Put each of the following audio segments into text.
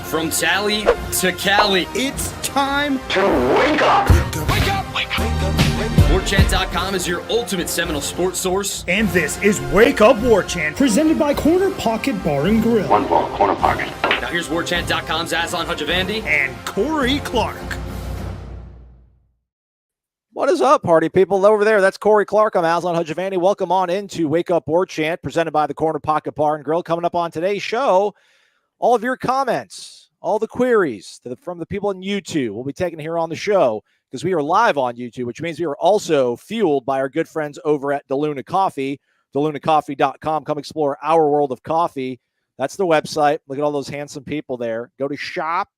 From Tally to Cali, it's time to wake up. Wake up, wake up. Warchant.com is your ultimate Seminole sports source. And this is Wake Up Warchant, presented by Corner Pocket Bar and Grill. One ball, Corner Pocket. Now here's Warchant.com's Aslan and Corey Clark. What is up, party people over there? That's Corey Clark. I'm Aslan Hujavandi. Welcome on into Wake Up Warchant, presented by the Corner Pocket Bar and Grill. Coming up on today's show, all of your comments, all the queries from the people on YouTube will be taken here on the show because we are live on YouTube, which means we are also fueled by our good friends over at DeLuna Coffee, DeLunaCoffee.com. Come explore our world of coffee. That's the website. Look at all those handsome people there. Go to shop,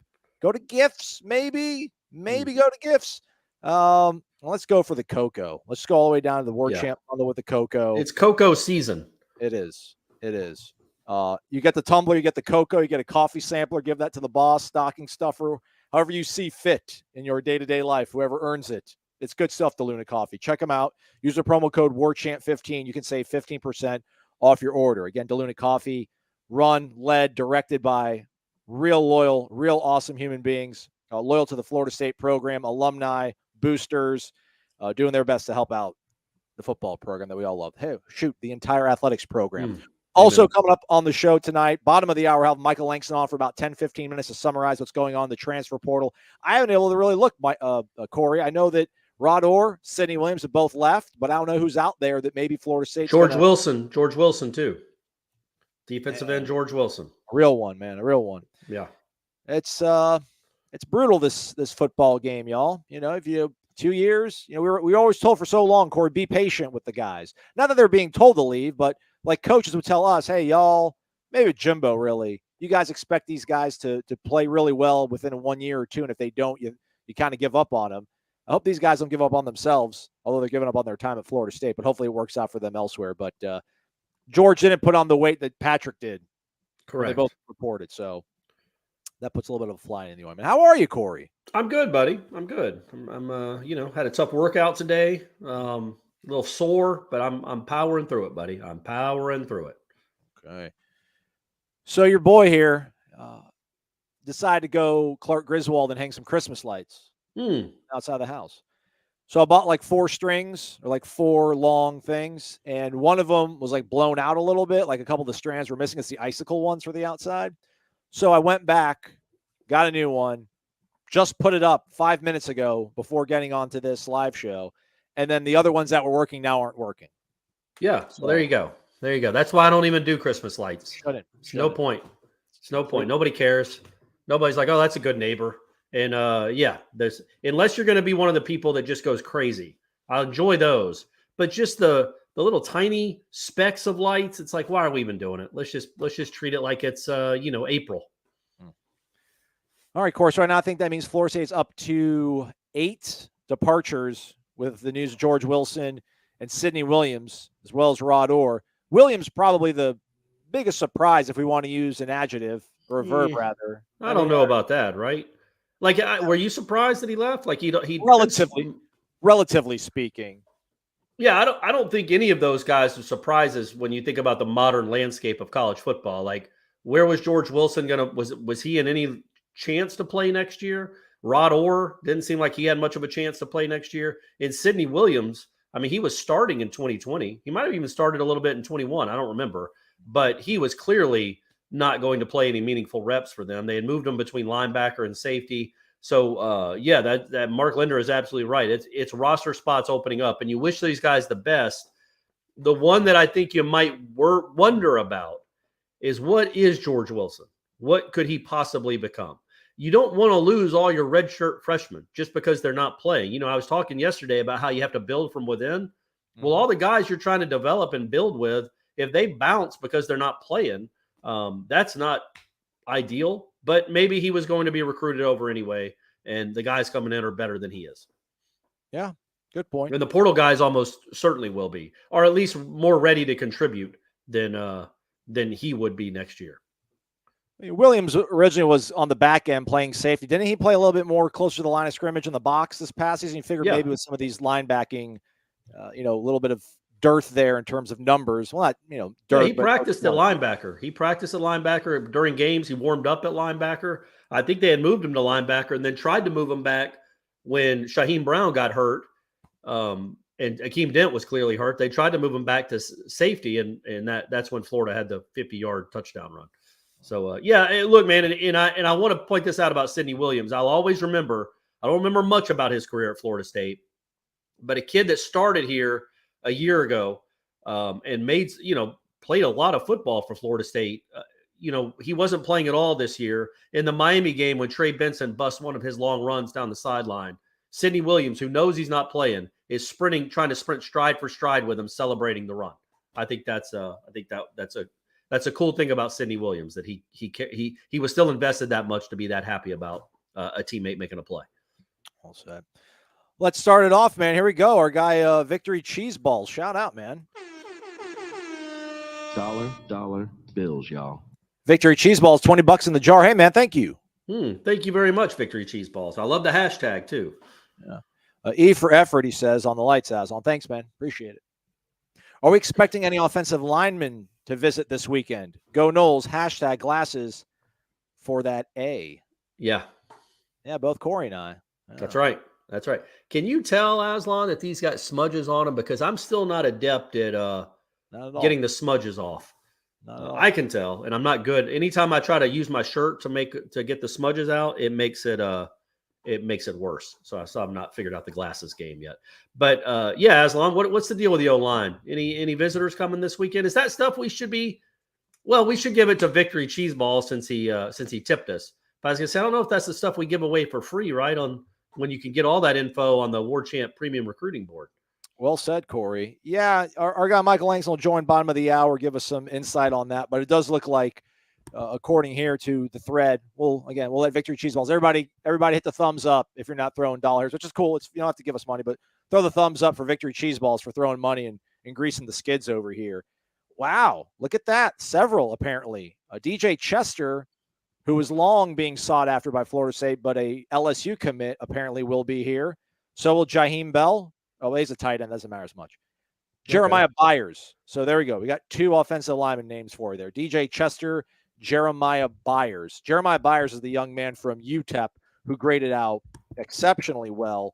go to gifts, maybe go to gifts. Let's go for the cocoa. Let's go all the way down to the Warchant bundle with the cocoa. It's cocoa season. It is. You get the tumbler, you get the cocoa, you get a coffee sampler, give that to the boss, stocking stuffer, however you see fit in your day-to-day life, whoever earns it. It's good stuff, DeLuna Coffee. Check them out. Use the promo code WARCHANT15. You can save 15% off your order. Again, DeLuna Coffee, run, led, directed by real loyal, real awesome human beings, loyal to the Florida State program, alumni, boosters, doing their best to help out the football program that we all love. Hey, shoot, the entire athletics program. Also coming up on the show tonight, bottom of the hour, we'll have Michael Langston on for about 10, 15 minutes to summarize what's going on in the transfer portal. I haven't been able to really look, Corey. I know that Rod Orr, Sidney Williams have both left, but I don't know who's out there that maybe Florida State. George Wilson too. Defensive end George Wilson. A real one, man. A real one. Yeah. It's brutal, this football game, y'all. You know, if you 2 years, you know, we were always told for so long, Corey, be patient with the guys. Not that they're being told to leave, but like coaches would tell us, hey, y'all, maybe Jimbo, really, you guys expect these guys to play really well within 1 year or two, and if they don't, you kind of give up on them. I hope these guys don't give up on themselves, although they're giving up on their time at Florida State, but hopefully it works out for them elsewhere. But George didn't put on the weight that Patrick did. Correct. They both reported, so that puts a little bit of a fly in the ointment. How are you, Corey? I'm good, buddy. I'm good. I'm had a tough workout today. A little sore, but I'm powering through it, buddy. I'm powering through it. Okay. So your boy here decided to go Clark Griswold and hang some Christmas lights outside the house. So I bought like 4 strings or like 4 long things, and one of them was like blown out a little bit. Like a couple of the strands were missing. It's the icicle ones for the outside. So I went back, got a new one, just put it up 5 minutes ago before getting onto this live show. And then the other ones that were working now aren't working. Yeah. So there you go. That's why I don't even do Christmas lights. Shouldn't. No point. It's no point. Nobody cares. Nobody's like, oh, that's a good neighbor. And there's unless you're going to be one of the people that just goes crazy. I'll enjoy those. But just the little tiny specks of lights, it's like, why are we even doing it? Let's just treat it like it's April. All right, course. Right now, I think that means Florida State's up to 8 departures with the news of George Wilson and Sidney Williams, as well as Rod Orr. Williams probably the biggest surprise, if we want to use an adjective or a verb, rather. I don't know about that, right? Like, were you surprised that he left? Like he relatively speaking. Yeah, I don't think any of those guys are surprises when you think about the modern landscape of college football. Like, where was George Wilson was he in any chance to play next year? Rod Orr didn't seem like he had much of a chance to play next year. And Sidney Williams, I mean, he was starting in 2020. He might have even started a little bit in 21. I don't remember. But he was clearly not going to play any meaningful reps for them. They had moved him between linebacker and safety. So, that Mark Linder is absolutely right. It's roster spots opening up, and you wish these guys the best. The one that I think you might wonder about is, what is George Wilson? What could he possibly become? You don't want to lose all your redshirt freshmen just because they're not playing. You know, I was talking yesterday about how you have to build from within. Well, all the guys you're trying to develop and build with, if they bounce because they're not playing, that's not ideal. But maybe he was going to be recruited over anyway, and the guys coming in are better than he is. Yeah, good point. And the portal guys almost certainly will be, or at least more ready to contribute than he would be next year. Williams originally was on the back end playing safety. Didn't he play a little bit more closer to the line of scrimmage in the box this past season? You figured maybe with some of these linebacking, a little bit of dearth there in terms of numbers. Well, not dearth. Yeah, he practiced at linebacker. He practiced at linebacker during games. He warmed up at linebacker. I think they had moved him to linebacker and then tried to move him back when Shaheem Brown got hurt. And Akeem Dent was clearly hurt. They tried to move him back to safety, and that's when Florida had the 50-yard touchdown run. So look, man, and I want to point this out about Sidney Williams. I'll always remember. I don't remember much about his career at Florida State, but a kid that started here a year ago and played a lot of football for Florida State. He wasn't playing at all this year. In the Miami game when Trey Benson busts one of his long runs down the sideline, Sidney Williams, who knows he's not playing, is trying to sprint stride for stride with him, celebrating the run. I think that's a cool thing about Sidney Williams, that he was still invested that much to be that happy about a teammate making a play. Well said. Let's start it off, man. Here we go. Our guy, Victory Cheese Balls. Shout out, man. Dollar bills, y'all. Victory Cheese Balls, $20 in the jar. Hey, man, thank you. Thank you very much, Victory Cheese Balls. I love the hashtag, too. Yeah. E for effort, he says, on the lights, Aslan. Thanks, man. Appreciate it. Are we expecting any offensive linemen to visit this weekend? Go Noles, hashtag glasses for that A. Yeah. Yeah, both Corey and I. Yeah. That's right. That's right. Can you tell, Aslan, that these got smudges on them? Because I'm still not adept at getting the smudges off. I can tell, and I'm not good. Anytime I try to use my shirt to get the smudges out, it makes it worse. So I'm not figured out the glasses game yet. But Aslan, what's the deal with the O-line? Any visitors coming this weekend? Is that stuff we should be? Well, we should give it to Victory Cheese Ball since he tipped us. But I was gonna say, I don't know if that's the stuff we give away for free, right? On when you can get all that info on the Warchant Premium Recruiting Board. Well said, Corey. Yeah, our guy Michael Langston will join bottom of the hour, give us some insight on that. But it does look like, according here to the thread, we'll let Victory Cheese Balls. Everybody hit the thumbs up if you're not throwing dollars, which is cool. You don't have to give us money, but throw the thumbs up for Victory Cheese Balls for throwing money and greasing the skids over here. Wow, look at that. Several, apparently. DJ Chester, who was long being sought after by Florida State, but a LSU commit apparently will be here. So will Jaheim Bell. Oh, he's a tight end. Doesn't matter as much. Okay. Jeremiah Byers. So there we go. We got two offensive lineman names for you there. DJ Chester, Jeremiah Byers. Jeremiah Byers is the young man from UTEP who graded out exceptionally well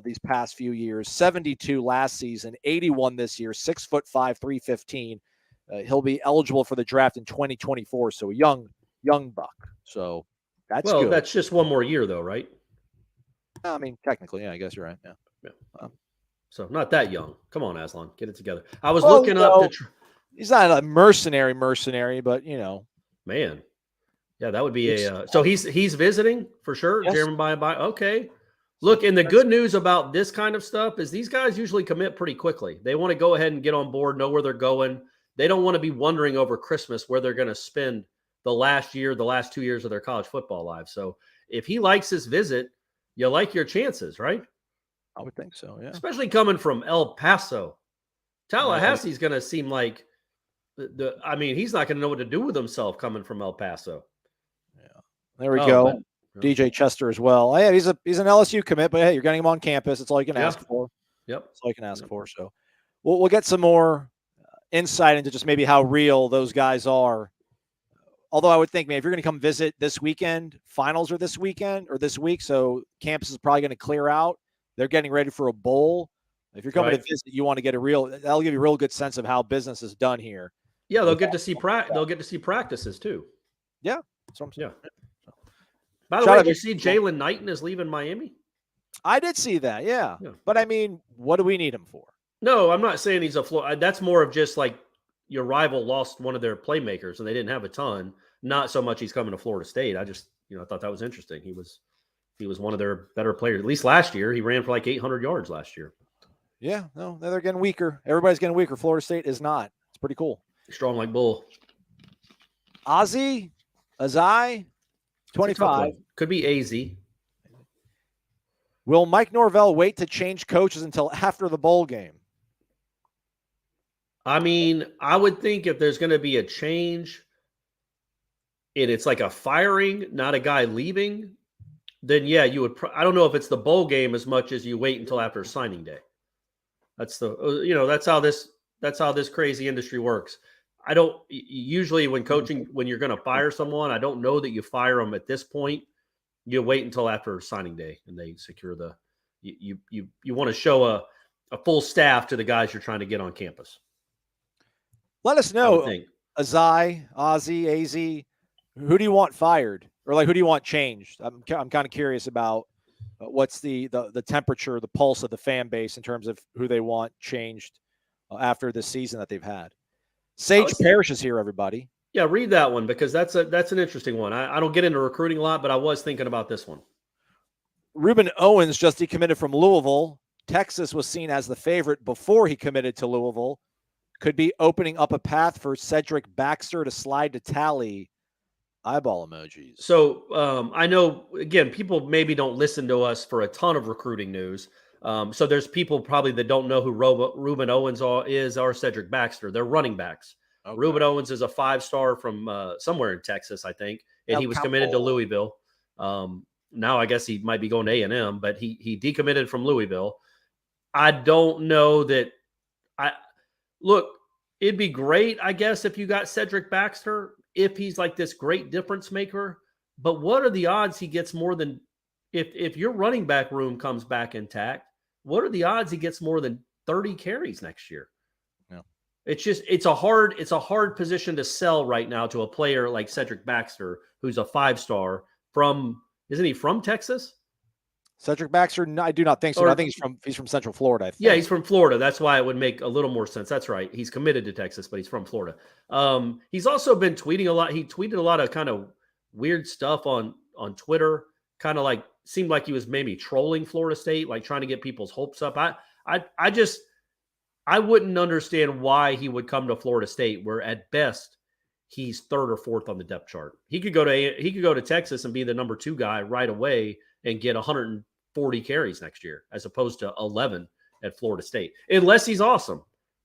these past few years. 72 last season, 81 this year, 6'5", 315. He'll be eligible for the draft in 2024. So a young buck. So that's good. That's just one more year, though, right? I mean, technically, yeah, I guess you're right. Yeah. So not that young. Come on, Aslan, get it together. I was looking up. He's not a mercenary, but man, yeah, that would be so he's visiting for sure. Yes. Jeremiah Byers. Okay. Look, and the good news about this kind of stuff is these guys usually commit pretty quickly. They want to go ahead and get on board, know where they're going. They don't want to be wondering over Christmas where they're going to spend the last 2 years of their college football lives. So if he likes this visit, you like your chances, right? I would think so, yeah. Especially coming from El Paso. Tallahassee's going to seem like he's not going to know what to do with himself coming from El Paso. Yeah. There we go. DJ Chester as well. Oh, yeah, he's an LSU commit, but hey, you're getting him on campus. That's all you can ask for. Yep. That's all you can ask for. So we'll get some more insight into just maybe how real those guys are. Although I would think, man, if you're going to come visit this weekend, finals are this weekend or this week, so campus is probably going to clear out. They're getting ready for a bowl. If you're coming to visit, you want to get that'll give you a real good sense of how business is done here. Yeah, they'll get to see practices too. Yeah. That's what I'm saying. Yeah. By the way, did you see Jalen Knighton is leaving Miami? I did see that, yeah. But I mean, what do we need him for? No, I'm not saying he's that's more of just like your rival lost one of their playmakers and they didn't have a ton. Not so much he's coming to Florida State. I just, I thought that was interesting. He was one of their better players. At least last year, he ran for like 800 yards last year. Yeah, no, they're getting weaker. Everybody's getting weaker. Florida State is not. It's pretty cool. Strong like bull. Azai, 25. Could be AZ. Will Mike Norvell wait to change coaches until after the bowl game? I mean, I would think if there's going to be a change and it's like a firing, not a guy leaving, then yeah, you would. I don't know if it's the bowl game as much as you wait until after signing day. That's that's how this That's how this crazy industry works. I don't usually when coaching, when you're going to fire someone, I don't know that you fire them at this point. You wait until after signing day and they secure the. You want to show a full staff to the guys you're trying to get on campus. Let us know, Azai, Ozzy, AZ, who do you want fired, or like who do you want changed? I'm kind of curious about what's the temperature, the pulse of the fan base in terms of who they want changed after this season that they've had. Sage Parrish is here, everybody. Yeah, read that one because that's an interesting one. I don't get into recruiting a lot, but I was thinking about this one. Ruben Owens just decommitted from Louisville. Texas was seen as the favorite before he committed to Louisville. Could be opening up a path for Cedric Baxter to slide to Tally. Eyeball emojis. So I know, again, people maybe don't listen to us for a ton of recruiting news. So there's people probably that don't know who Ruben Owens is or Cedric Baxter. They're running backs. Okay. Ruben Owens is a 5-star from somewhere in Texas, I think, and he was committed to Louisville. Now I guess he might be going to A&M, but he decommitted from Louisville. I don't know that. Look, it'd be great, I guess, if you got Cedric Baxter, if he's like this great difference maker. But what are the odds he gets more than if your running back room comes back intact? What are the odds he gets more than 30 carries next year? Yeah. It's a hard position to sell right now to a player like Cedric Baxter, who's a 5-star from. Isn't he from Texas? Cedric Baxter? No, I do not think so. I think he's from Central Florida. I think. Yeah, he's from Florida. That's why it would make a little more sense. That's right. He's committed to Texas, but he's from Florida. He's also been tweeting a lot. He tweeted a lot of kind of weird stuff on Twitter. Kind of like seemed like he was maybe trolling Florida State, like trying to get people's hopes up. I wouldn't understand why he would come to Florida State, where at best he's 3rd or 4th on the depth chart. He could go to Texas and be the number 2 guy right away and get 140 carries next year, as opposed to 11 at Florida State, unless he's awesome.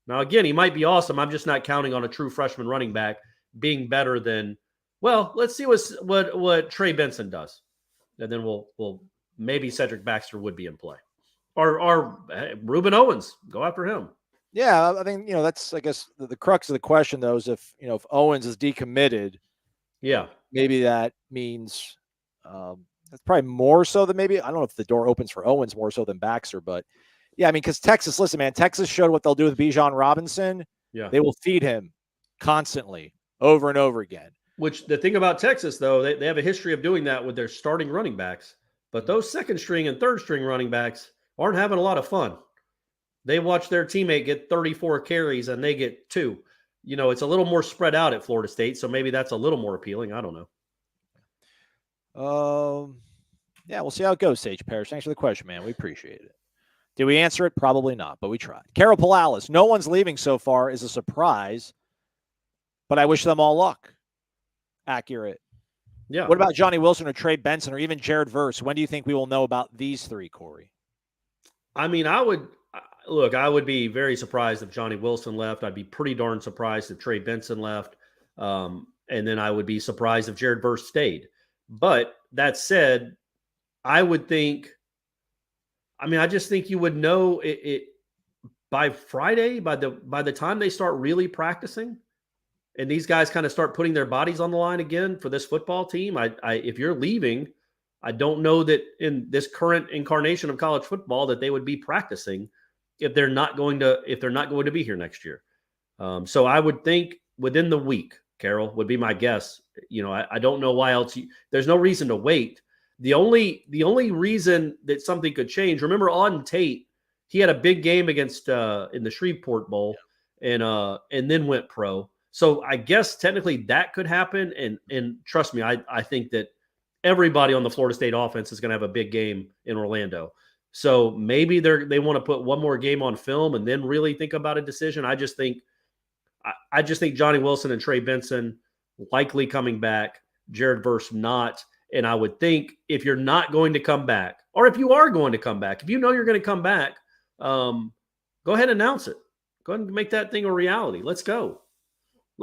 Now, again, he might be awesome. I'm just not counting on a true freshman running back being better than. Well, let's see what Trey Benson does, and then we'll maybe Cedric Baxter would be in play, or Ruben Owens, go after him. Yeah, I think that's I guess the crux of the question though is if Owens is decommitted, yeah, maybe that means that's probably more so than maybe I don't know if the door opens for Owens more so than Baxter, but yeah, I mean because Texas, listen, man, Texas showed what they'll do with Bijan Robinson. Yeah, they will feed him constantly over and over again. Which the thing about Texas though, they have a history of doing that with their starting running backs, but those 2nd string and 3rd string running backs aren't having a lot of fun. They watch their teammate get 34 carries and they get 2. It's a little more spread out at Florida State, so maybe that's a little more appealing. I don't know. Yeah, we'll see how it goes, Sage Parrish. Thanks for the question, man. We appreciate it. Did we answer it? Probably not, but we tried. Carol Palalis, no one's leaving so far is a surprise, but I wish them all luck. Accurate. Yeah. What about Johnny Wilson or Trey Benson or even Jared Verse? When do you think we will know about these 3, Corey? I mean, I would be very surprised if Johnny Wilson left. I'd be pretty darn surprised if Trey Benson left. And then I would be surprised if Jared Verse stayed. But that said, I just think you would know it by Friday, by the time they start really practicing and these guys kind of start putting their bodies on the line again for this football team. If you're leaving, I don't know that in this current incarnation of college football that they would be practicing if they're not going to be here next year. So I would think within the week, Carol, would be my guess. I don't know why else. There's no reason to wait. The only reason that something could change. Remember, Auden Tate, he had a big game against in the Shreveport Bowl, and then went pro. So I guess technically that could happen. And trust me, I think that everybody on the Florida State offense is going to have a big game in Orlando. So maybe they want to put one more game on film and then really think about a decision. I just think Johnny Wilson and Trey Benson likely coming back, Jared Verse not. And I would think if you're not going to come back, or if you are going to come back, if you know you're going to come back, go ahead and announce it. Go ahead and make that thing a reality. Let's go.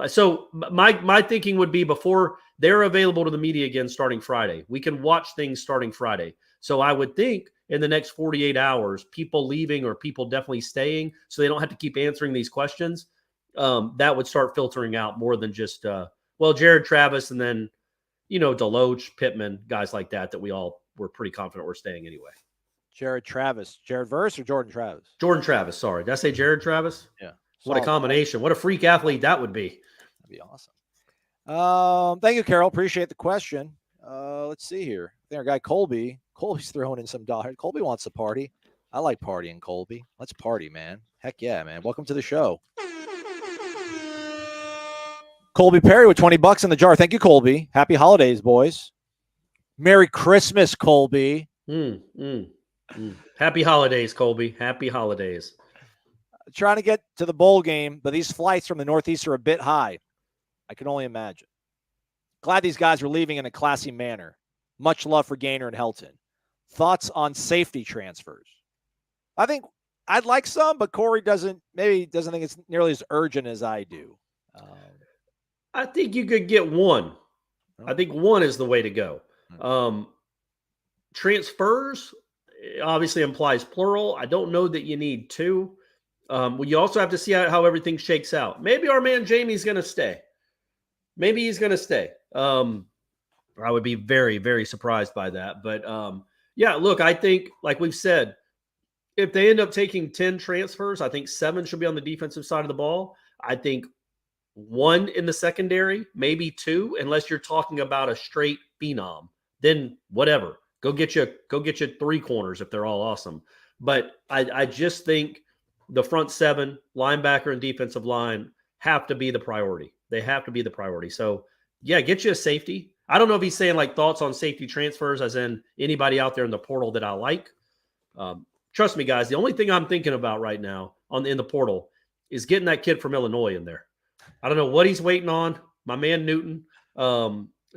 So my thinking would be before they're available to the media again starting Friday. We can watch things starting Friday. So I would think in the next 48 hours, people leaving or people definitely staying, so they don't have to keep answering these questions, that would start filtering out more than just, Jared Travis and then, Deloach, Pittman, guys like that we all were pretty confident were staying anyway. Jared Travis. Jared Verse or Jordan Travis? Jordan Travis, sorry. Did I say Jared Travis? Yeah. What a combination. What a freak athlete that would be. That'd be awesome. Thank you, Carol. Appreciate the question. Let's see here. I think our guy Colby's throwing in some dollars. Colby wants to party. I like partying, Colby. Let's party, man. Heck yeah, man. Welcome to the show. Colby Perry with $20 in the jar. Thank you, Colby. Happy holidays, boys. Merry Christmas, Colby. Happy holidays, Colby. Happy holidays. Trying to get to the bowl game, but these flights from the Northeast are a bit high. I can only imagine. Glad these guys were leaving in a classy manner. Much love for Gaynor and Helton. Thoughts on safety transfers? I think I'd like some, but Corey doesn't think it's nearly as urgent as I do. I think you could get one. I think one is the way to go. Transfers obviously implies plural. I don't know that you need two. You also have to see how everything shakes out. Maybe our man Jamie's going to stay. Maybe he's going to stay. I would be very, very surprised by that. But look, I think, like we've said, if they end up taking 10 transfers, I think 7 should be on the defensive side of the ball. I think 1 in the secondary, maybe 2, unless you're talking about a straight phenom. Then whatever. Go get you 3 corners if they're all awesome. But I just think the front 7, linebacker and defensive line, have to be the priority. They have to be the priority. So, yeah, get you a safety. I don't know if he's saying like thoughts on safety transfers, as in anybody out there in the portal that I like. Trust me, guys, the only thing I'm thinking about right now in the portal is getting that kid from Illinois in there. I don't know what he's waiting on. My man Newton,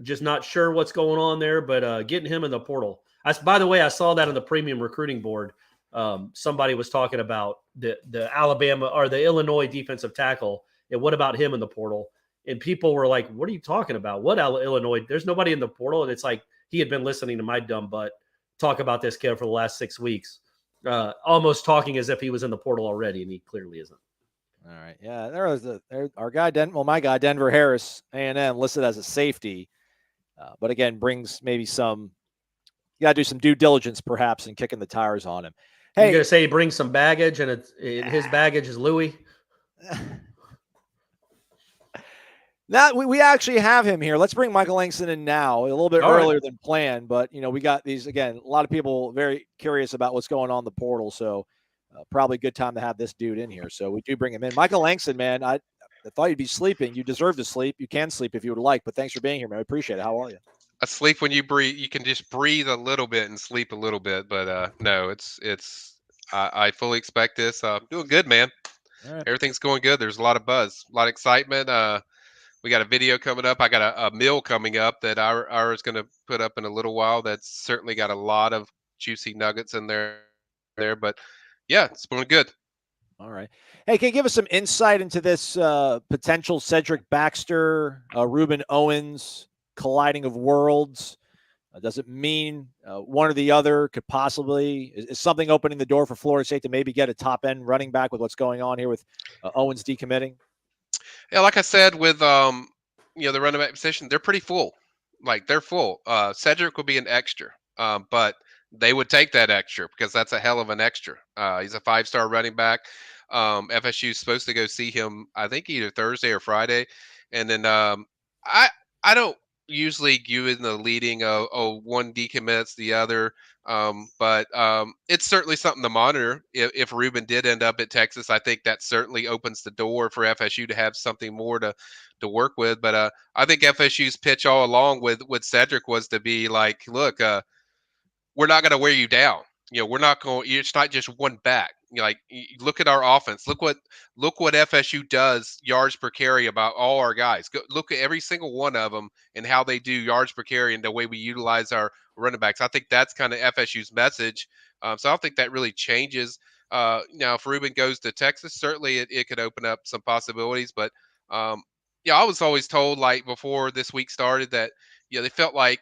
just not sure what's going on there, but getting him in the portal. By the way, I saw that on the premium recruiting board. Somebody was talking about the Alabama or the Illinois defensive tackle, and what about him in the portal? And people were like, what are you talking about? What Illinois? There's nobody in the portal. And it's like he had been listening to my dumb butt talk about this kid for the last 6 weeks, almost talking as if he was in the portal already, and he clearly isn't. All right. Yeah, there was our guy, my guy, Denver Harris, A&M, listed as a safety. But again, brings maybe you got to do some due diligence perhaps in kicking the tires on him. Hey, you're going to say he brings some baggage and his baggage is Louis? Now we actually have him here. Let's bring Michael Langston in now, a little bit earlier than planned. But, we got these, again, a lot of people very curious about what's going on in the portal. So probably a good time to have this dude in here. So we do bring him in. Michael Langston, man, I thought you'd be sleeping. You deserve to sleep. You can sleep if you would like. But thanks for being here, man. I appreciate it. How are you? I sleep when you breathe. You can just breathe a little bit and sleep a little bit. But no, I fully expect this. Doing good, man. All right. Everything's going good. There's a lot of buzz, a lot of excitement. We got a video coming up. I got a meal coming up that I was going to put up in a little while. That's certainly got a lot of juicy nuggets in there. But yeah, it's going good. All right. Hey, can you give us some insight into this potential Cedric Baxter, Reuben Owens colliding of worlds? Does it mean one or the other could possibly is something opening the door for Florida State to maybe get a top end running back with what's going on here with Owens decommitting? Yeah, like I said, with the running back position, they're pretty full. Like they're full. Cedric would be an extra, but they would take that extra because that's a hell of an extra. He's a 5-star running back. FSU is supposed to go see him, I think either Thursday or Friday, and then I don't usually give in the leading of one decommits the other. But it's certainly something to monitor. If Reuben did end up at Texas, I think that certainly opens the door for FSU to have something more to work with. But I think FSU's pitch all along with Cedric was to be like, look, we're not going to wear you down. We're not going. It's not just one back. Like, look at our offense. Look what FSU does yards per carry about all our guys. Go look at every single one of them and how they do yards per carry and the way we utilize our running backs. I think that's kind of FSU's message. So I don't think that really changes. Now, if Reuben goes to Texas, certainly it could open up some possibilities. But I was always told, like, before this week started that they felt like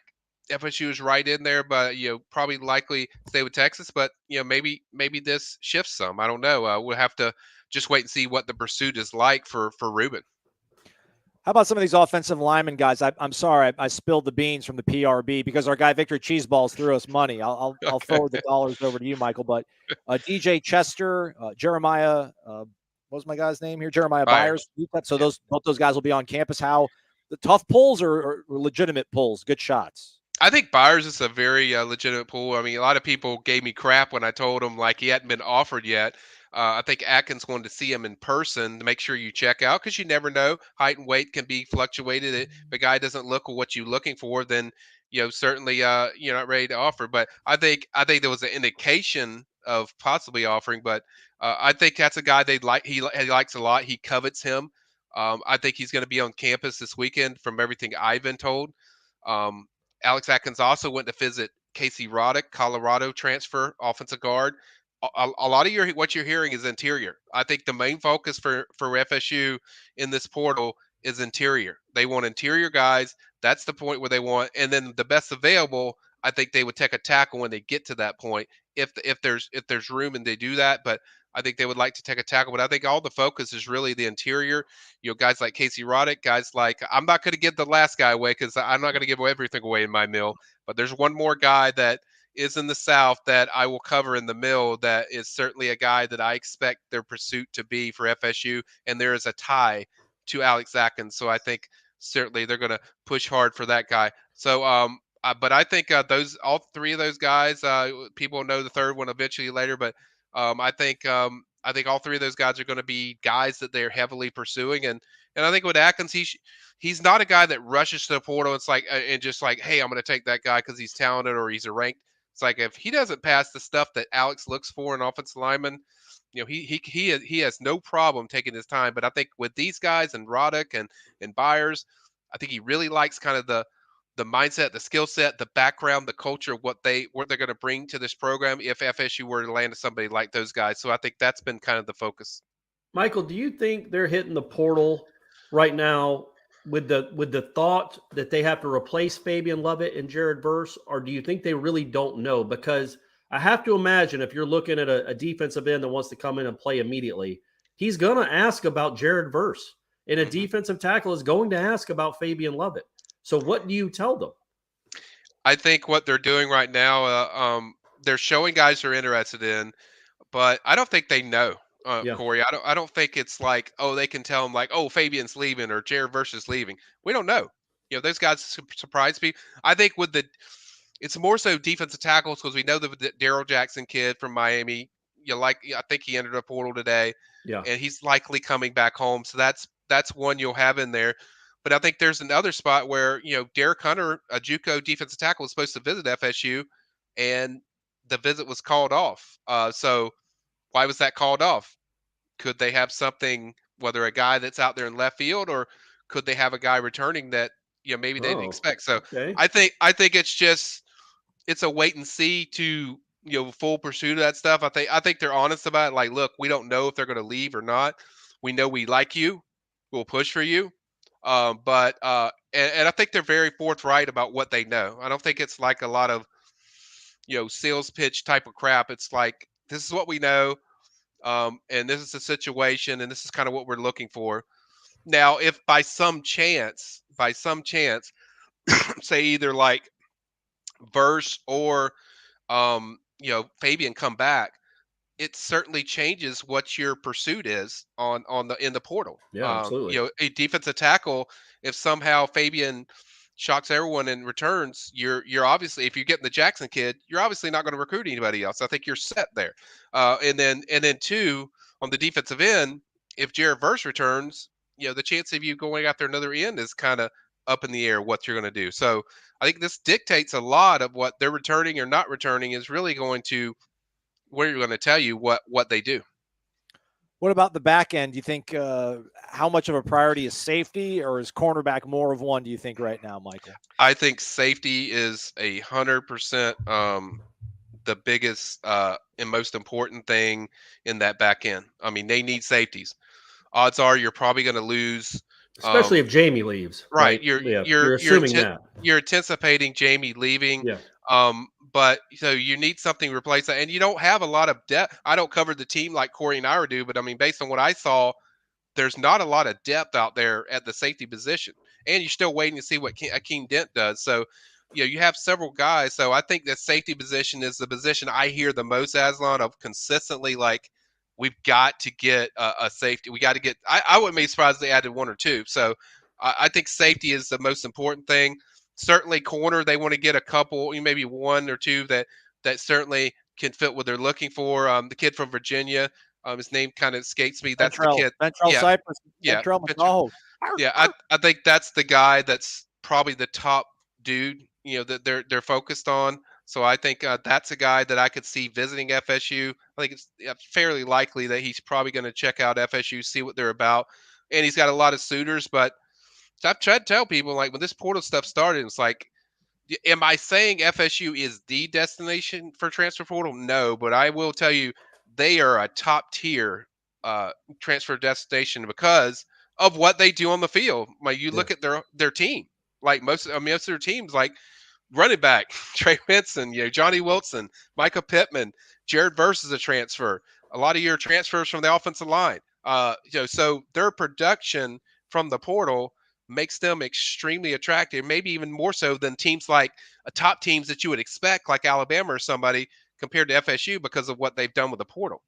FSU is right in there, but probably likely stay with Texas. But maybe this shifts some. I don't know. We'll have to just wait and see what the pursuit is like for Ruben. How about some of these offensive linemen guys? I'm sorry, I spilled the beans from the PRB because our guy Victor Cheeseballs threw us money. I'll forward the dollars over to you, Michael. But DJ Chester, Jeremiah, what was my guy's name here? Jeremiah Byers. So both those guys will be on campus. How the tough pulls or legitimate pulls, good shots? I think Byers is a very legitimate pull. I mean, a lot of people gave me crap when I told him like he hadn't been offered yet. I think Atkins wanted to see him in person to make sure you check out because you never know. Height and weight can be fluctuated. If a guy doesn't look what you're looking for, then certainly you're not ready to offer. But I think there was an indication of possibly offering. But I think that's a guy they like. He likes a lot. He covets him. I think he's going to be on campus this weekend, from everything I've been told. Alex Atkins also went to visit Casey Roddick, Colorado transfer, offensive guard. A lot of what you're hearing is interior. I think the main focus for FSU in this portal is interior. They want interior guys. That's the point where they want. And then the best available, I think they would take a tackle when they get to that point, if there's room and they do that. But I think they would like to take a tackle. But I think all the focus is really the interior. Guys like Casey Roddick, guys like, I'm not going to give the last guy away because I'm not going to give everything away in my mill. But there's one more guy that is in the South that I will cover in the mill that is certainly a guy that I expect their pursuit to be for FSU. And there is a tie to Alex Atkins. So I think certainly they're going to push hard for that guy. So, but I think all three of those guys, people know the third one eventually later, but I think all three of those guys are going to be guys that they're heavily pursuing. And I think with Atkins, he's not a guy that rushes to the portal. It's like, and just like, hey, I'm going to take that guy because he's talented or he's a ranked. It's like, if he doesn't pass the stuff that Alex looks for in offensive lineman, he has no problem taking his time. But I think with these guys and Roddick and Byers, I think he really likes kind of the mindset, the skill set, the background, the culture, what they're going to bring to this program if FSU were to land somebody like those guys. So I think that's been kind of the focus. Michael, do you think they're hitting the portal right now with the thought that they have to replace Fabian Lovett and Jared Verse, or do you think they really don't know? Because I have to imagine if you're looking at a defensive end that wants to come in and play immediately, he's going to ask about Jared Verse, and a defensive tackle is going to ask about Fabian Lovett. So what do you tell them? I think what they're doing right now, they're showing guys they're interested in, but I don't think they know. Corey, I don't think it's like, oh, they can tell them like, oh, Fabian's leaving or Jared Verse is leaving. We don't know. Those guys surprise me. I think it's more so defensive tackles because we know the Daryl Jackson kid from Miami. I think he entered a portal today. Yeah, and he's likely coming back home. So that's one you'll have in there. But I think there's another spot where Derek Hunter, a JUCO defensive tackle, was supposed to visit FSU, and the visit was called off. So why was that called off? Could they have something, whether a guy that's out there in left field, or could they have a guy returning that maybe they didn't expect? So okay. I think it's a wait and see to full pursuit of that stuff. I think they're honest about it. Like, look, we don't know if they're going to leave or not. We know we like you. We'll push for you. But I think they're very forthright about what they know. I don't think it's like a lot of sales pitch type of crap. It's like, this is what we know, and this is the situation, and this is kind of what we're looking for. Now, if by some chance, say either like Verse or Fabian come back, it certainly changes what your pursuit is in the portal. Yeah, absolutely. A defensive tackle, if somehow Fabian shocks everyone and returns, you're obviously, if you're getting the Jackson kid, you're obviously not going to recruit anybody else. I think you're set there. And then two, on the defensive end, if Jared Verse returns, the chance of you going after another end is kind of up in the air what you're going to do. So I think this dictates a lot of what they're returning or not returning is really going to where you're going to tell you what they do. What about the back end? Do you think how much of a priority is safety, or is cornerback more of one, do you think, right now, Michael? I think safety is 100% the biggest and most important thing in that back end. I mean, they need safeties. Odds are you're probably going to lose Especially if Jamie leaves. Right. You're assuming that. You're anticipating Jamie leaving. Yeah. But so you need something to replace that. And you don't have a lot of depth. I don't cover the team like Corey and I do, but I mean, based on what I saw, there's not a lot of depth out there at the safety position. And you're still waiting to see what Akeem Dent does. So, you have several guys. So I think the safety position is the position I hear the most, Aslan, of consistently like, we've got to get a safety. We got to get. I wouldn't be surprised if they added one or two. So I think safety is the most important thing. Certainly, corner, they want to get a couple, maybe one or two that certainly can fit what they're looking for. The kid from Virginia, his name kind of escapes me. That's the kid. Ventrell Cypress. Yeah. Ventrell McDonald. Yeah, I think that's the guy that's probably the top dude, that they're focused on. So I think that's a guy that I could see visiting FSU. I think it's fairly likely that he's probably going to check out FSU, see what they're about. And he's got a lot of suitors. But I've tried to tell people, like, when this portal stuff started, it's like, am I saying FSU is the destination for transfer portal? No, but I will tell you they are a top tier transfer destination because of what they do on the field. Like, you look at their team, like most of their teams, like running back Trey Benson, Johnny Wilson, Micah Pittman, Jared Verse is a transfer. A lot of your transfers from the offensive line. So their production from the portal makes them extremely attractive, maybe even more so than teams like top teams that you would expect, like Alabama or somebody, compared to FSU because of what they've done with the portal.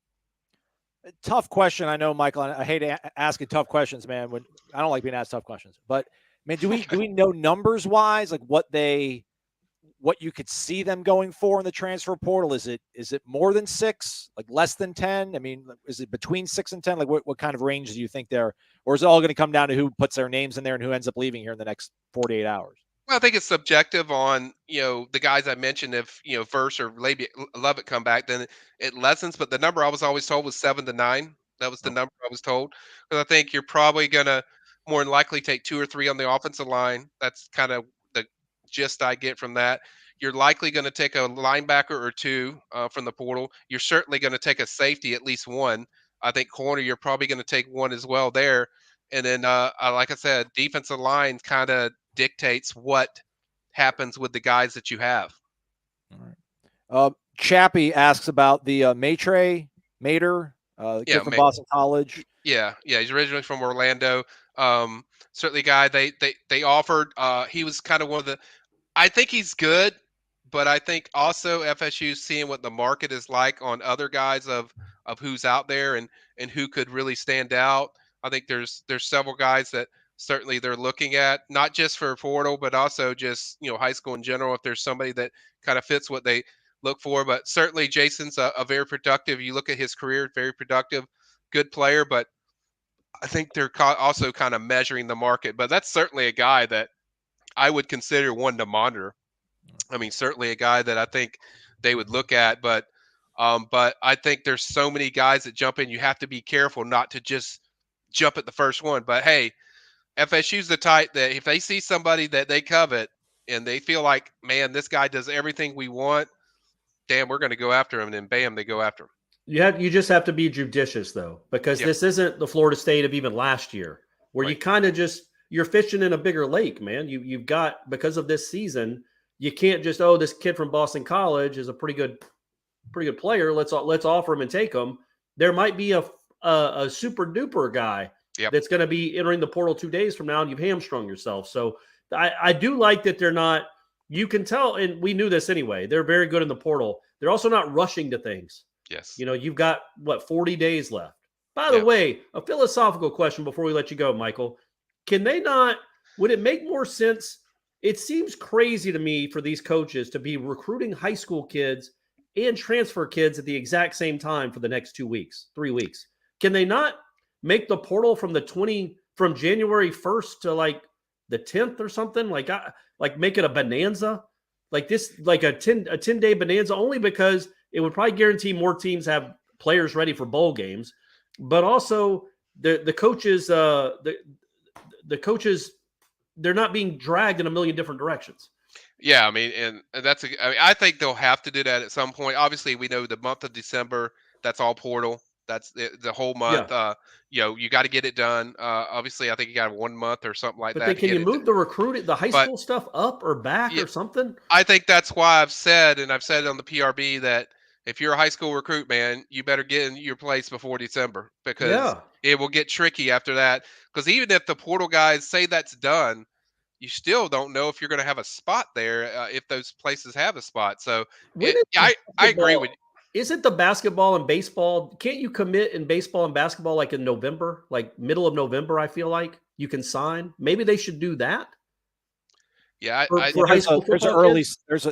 Tough question. I know, Michael, I hate asking tough questions, man. When I don't like being asked tough questions, but man, do we know numbers wise, like what you could see them going for in the transfer portal? Is it more than 6, like less than 10? I mean, is it between 6 and 10? Like what kind of range do you think there, or is it all going to come down to who puts their names in there and who ends up leaving here in the next 48 hours? Well, I think it's subjective on, the guys I mentioned. If, Verse or Lovett come back, then it lessens. But the number I was always told was 7 to 9. That was the number I was told. Because I think you're probably going to more than likely take 2 or 3 on the offensive line. That's kind of the gist I get from that. You're likely going to take a linebacker or 2 from the portal. You're certainly going to take a safety, at least 1. I think corner, you're probably going to take 1 as well there. And then, like I said, defensive line kind of dictates what happens with the guys that you have. All right. Chappie asks about the Mater, kid from Boston College. Yeah, he's originally from Orlando. Certainly a guy they offered. He was kind of one of the. I think he's good, but I think also FSU seeing what the market is like on other guys of who's out there and who could really stand out. I think there's several guys that certainly they're looking at, not just for portal, but also just, high school in general, if there's somebody that kind of fits what they look for. But certainly Jason's a very productive, you look at his career, very productive, good player, but I think they're also kind of measuring the market. But that's certainly a guy that I would consider one to monitor. I mean, certainly a guy that I think they would look at, but I think there's so many guys that jump in. You have to be careful not to just jump at the first one. But hey, FSU's the type that if they see somebody that they covet and they feel like, man, this guy does everything we want, damn, we're going to go after him. And then bam, they go after him. You just have to be judicious though, because this isn't the Florida State of even last year where you kind of you're fishing in a bigger lake, man. You've got, because of this season, you can't just, this kid from Boston College is a pretty good player. Let's offer him and take him. There might be a super duper guy that's going to be entering the portal 2 days from now, and you've hamstrung yourself. So I do like that they're not. You can tell, and we knew this anyway. They're very good in the portal. They're also not rushing to things. Yes. You've got 40 days left. By the way, a philosophical question before we let you go, Michael. Can they not? Would it make more sense? It seems crazy to me for these coaches to be recruiting high school kids and transfer kids at the exact same time for the next 2 weeks, 3 weeks. Can they not make the portal from January 1st to like the 10th or something? Like make it a bonanza, like this, like a 10-day bonanza, only because it would probably guarantee more teams have players ready for bowl games, but also the coaches, the coaches, they're not being dragged in a million different directions. Yeah, I mean, and I think they'll have to do that at some point. Obviously, we know the month of December, that's all portal. That's the whole month. You got to get it done. Obviously, I think you got 1 month or something like But that. then can you move the high school stuff up or back or something? I think that's why I've said on the PRB that if you're a high school recruit, man, you better get in your place before December because it will get tricky after that. Because even if the portal guys say that's done, you still don't know if you're going to have a spot there if those places have a spot. So I agree with you. Isn't the basketball and baseball, can't you commit in baseball and basketball like in November, like middle of November, I feel like you can sign? Maybe they should do that. Yeah, for high school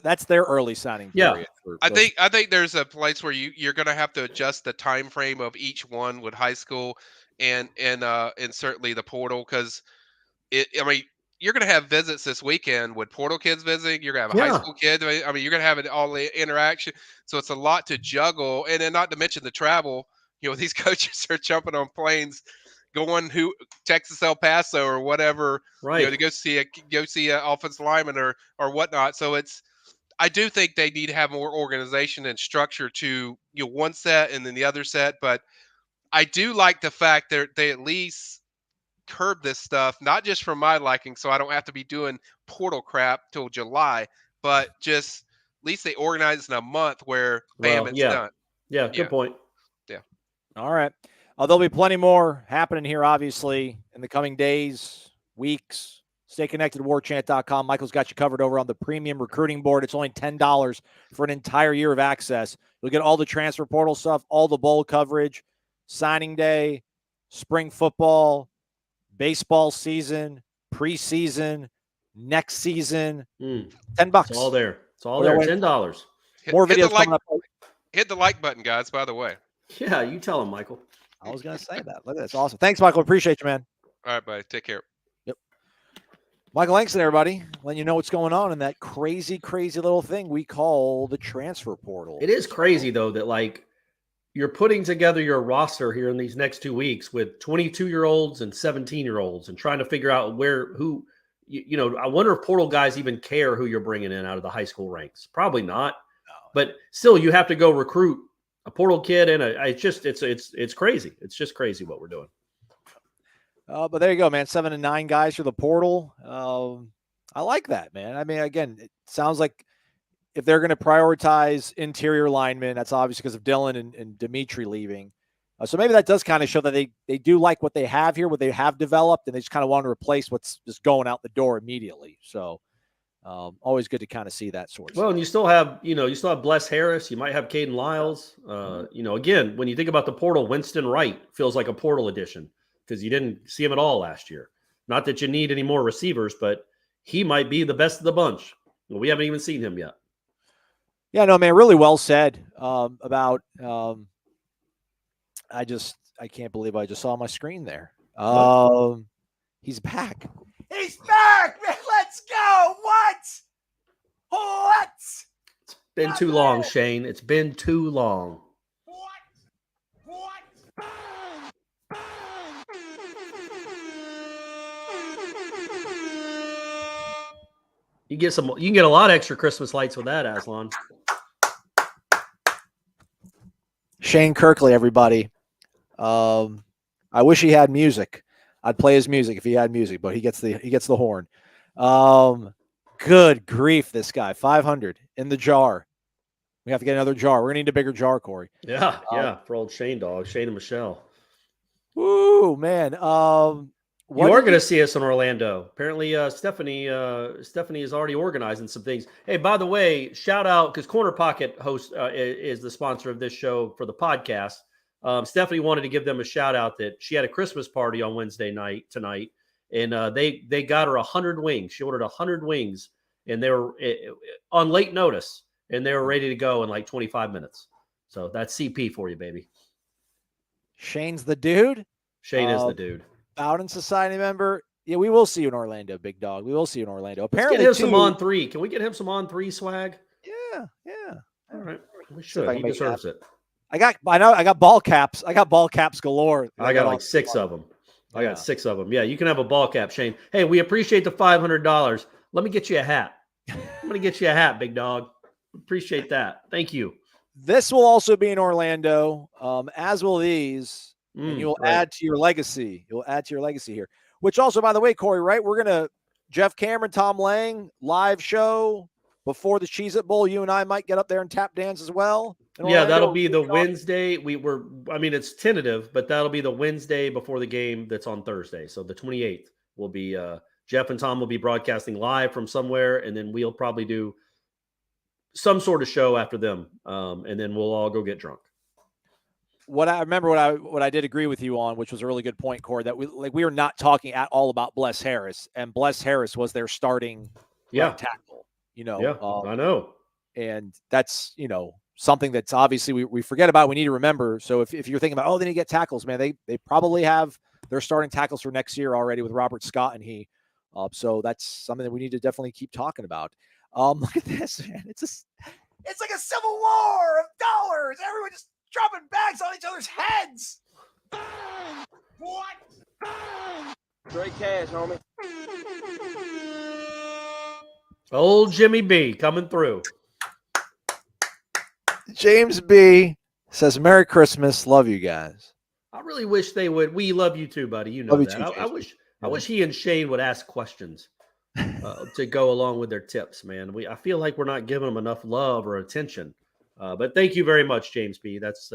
that's their early signing period. I think there's a place where you're going to have to adjust the time frame of each one with high school and certainly the portal because you're going to have visits this weekend with portal kids visiting. You're going to have a high school kid. I mean, you're going to have it all the interaction. So it's a lot to juggle. And then not to mention the travel. These coaches are jumping on planes, going Texas El Paso or whatever, to go see a offensive lineman or whatnot. So I do think they need to have more organization and structure to one set and then the other set. But I do like the fact that they at least curb this stuff, not just for my liking, so I don't have to be doing portal crap till July, but just at least they organize in a month where bam, it's done. Yeah, good point. Yeah. All right. There'll be plenty more happening here, obviously, in the coming days, weeks. Stay connected to warchant.com. Michael's got you covered over on the premium recruiting board. It's only $10 for an entire year of access. You'll get all the transfer portal stuff, all the bowl coverage, signing day, spring football, baseball season, preseason, next season. $10. It's all there. It's all there. $10. More videos coming up. Hit the like button, guys, by the way. Yeah, you tell them, Michael. I was going to say that. Look at that's awesome. Thanks, Michael. Appreciate you, man. All right, buddy. Take care. Yep. Michael Langston, everybody, letting you know what's going on in that crazy, crazy little thing we call the transfer portal. It is crazy, though, that you're putting together your roster here in these next 2 weeks with 22-year-olds and 17-year-olds and trying to figure out I wonder if portal guys even care who you're bringing in out of the high school ranks. Probably not. No. But still, you have to go recruit a portal kid and it's crazy. It's just crazy what we're doing. But there you go, man. 7 and 9 guys for the portal. I like that, man. I mean, again, it sounds like if they're going to prioritize interior linemen, that's obviously because of Dylan and Dimitri leaving. So maybe that does kind of show that they do like what they have here, what they have developed, and they just kind of want to replace what's just going out the door immediately. So always good to kind of see that sort of stuff. And you still have Bless Harris. You might have Caden Lyles. Again, when you think about the portal, Winston Wright feels like a portal addition because you didn't see him at all last year. Not that you need any more receivers, but he might be the best of the bunch. We haven't even seen him yet. Yeah, no, man, really well said about I can't believe I just saw my screen there. He's back. He's back, man. Let's go. What? It's been too long, Shane. It's been too long. You can get a lot of extra Christmas lights with that, Aslan. Shane Kirkley, everybody. I wish he had music. I'd play his music if he had music, but he gets the horn. Good grief, this guy. 500 in the jar. We have to get another jar. We're gonna need a bigger jar, Corey. Yeah, for old Shane dog, Shane and Michelle. Woo, man. You are going to see us in Orlando. Apparently, Stephanie is already organizing some things. Hey, by the way, shout out because Corner Pocket host is the sponsor of this show for the podcast. Stephanie wanted to give them a shout out that she had a Christmas party on Wednesday night tonight, and they got her 100 wings. She ordered 100 wings, and they were on late notice, and they were ready to go in like 25 minutes. So that's CP for you, baby. Shane's the dude. Shane is the dude. Bowden Society member. Yeah, we will see you in Orlando, big dog. We will see you in Orlando. Apparently, let's get him some on three. Can we get him some on three swag? Yeah. All right, we should. He deserves it. I got ball caps. I got ball caps galore. I got like 6 of them. I got 6 of them. Yeah, you can have a ball cap, Shane. Hey, we appreciate the $500. Let me get you a hat. I'm gonna get you a hat, big dog. Appreciate that. Thank you. this will also be in Orlando, as will these, and you'll add to your legacy. You'll add to your legacy here. Which also, by the way, Corey, right? We're gonna Jeff Cameron, Tom Lang, live show before the Cheez-It Bowl. You and I might get up there and tap dance as well. Yeah, that'll be the Wednesday. It's tentative, but that'll be the Wednesday before the game that's on Thursday. So the 28th will be Jeff and Tom will be broadcasting live from somewhere, and then we'll probably do some sort of show after them, and then we'll all go get drunk. What I did agree with you on, which was a really good point, Corey, that we were not talking at all about Bless Harris, and Bless Harris was their starting right tackle. I know, and that's something that's obviously we forget about. We need to remember. So if you're thinking about they need to get tackles, man, they probably have their starting tackles for next year already with Robert Scott and he. So that's something that we need to definitely keep talking about. Look at this, man. It's like a civil war of dollars. Everyone just dropping bags on each other's heads. What? Straight cash, homie. Old Jimmy B coming through. James B says, "Merry Christmas. Love you guys." I really wish they would. We love you too, buddy. You know that. I wish he and Shane would ask questions to go along with their tips, man. I feel like we're not giving them enough love or attention. But thank you very much, James B. That's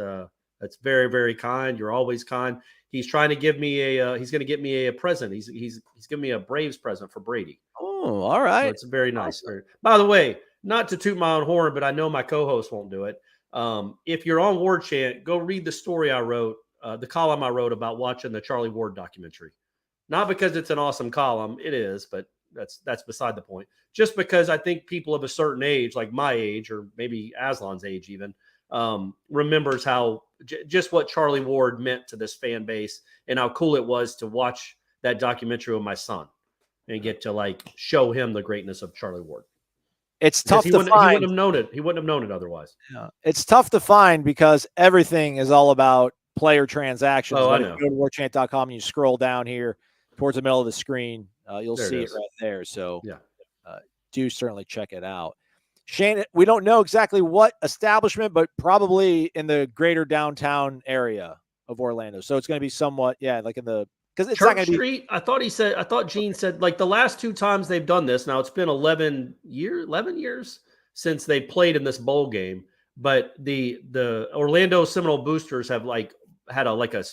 very, very kind. You're always kind. He's trying to give me he's going to get me a present. He's giving me a Braves present for Brady. Oh, all right. So it's very nice. Awesome. By the way, not to toot my own horn, but I know my co-host won't do it. If you're on Warchant, go read the story I wrote, the column I wrote about watching the Charlie Ward documentary. Not because it's an awesome column, it is, but that's beside the point. Just because I think people of a certain age, like my age, or maybe Aslan's age even, remembers how just what Charlie Ward meant to this fan base and how cool it was to watch that documentary with my son and get to show him the greatness of Charlie Ward. It's tough to find. He wouldn't have known it. He wouldn't have known it otherwise. Yeah. It's tough to find because everything is all about player transactions. Oh, I know. If you go to warchant.com and you scroll down here towards the middle of the screen, you'll see it right there. So do certainly check it out. Shane, we don't know exactly what establishment, but probably in the greater downtown area of Orlando. So it's going to be somewhat, like in the because it's Church not going to be. Street. I thought Gene said the last two times they've done this. Now it's been 11 years since they played in this bowl game. But the Orlando Seminole Boosters have had a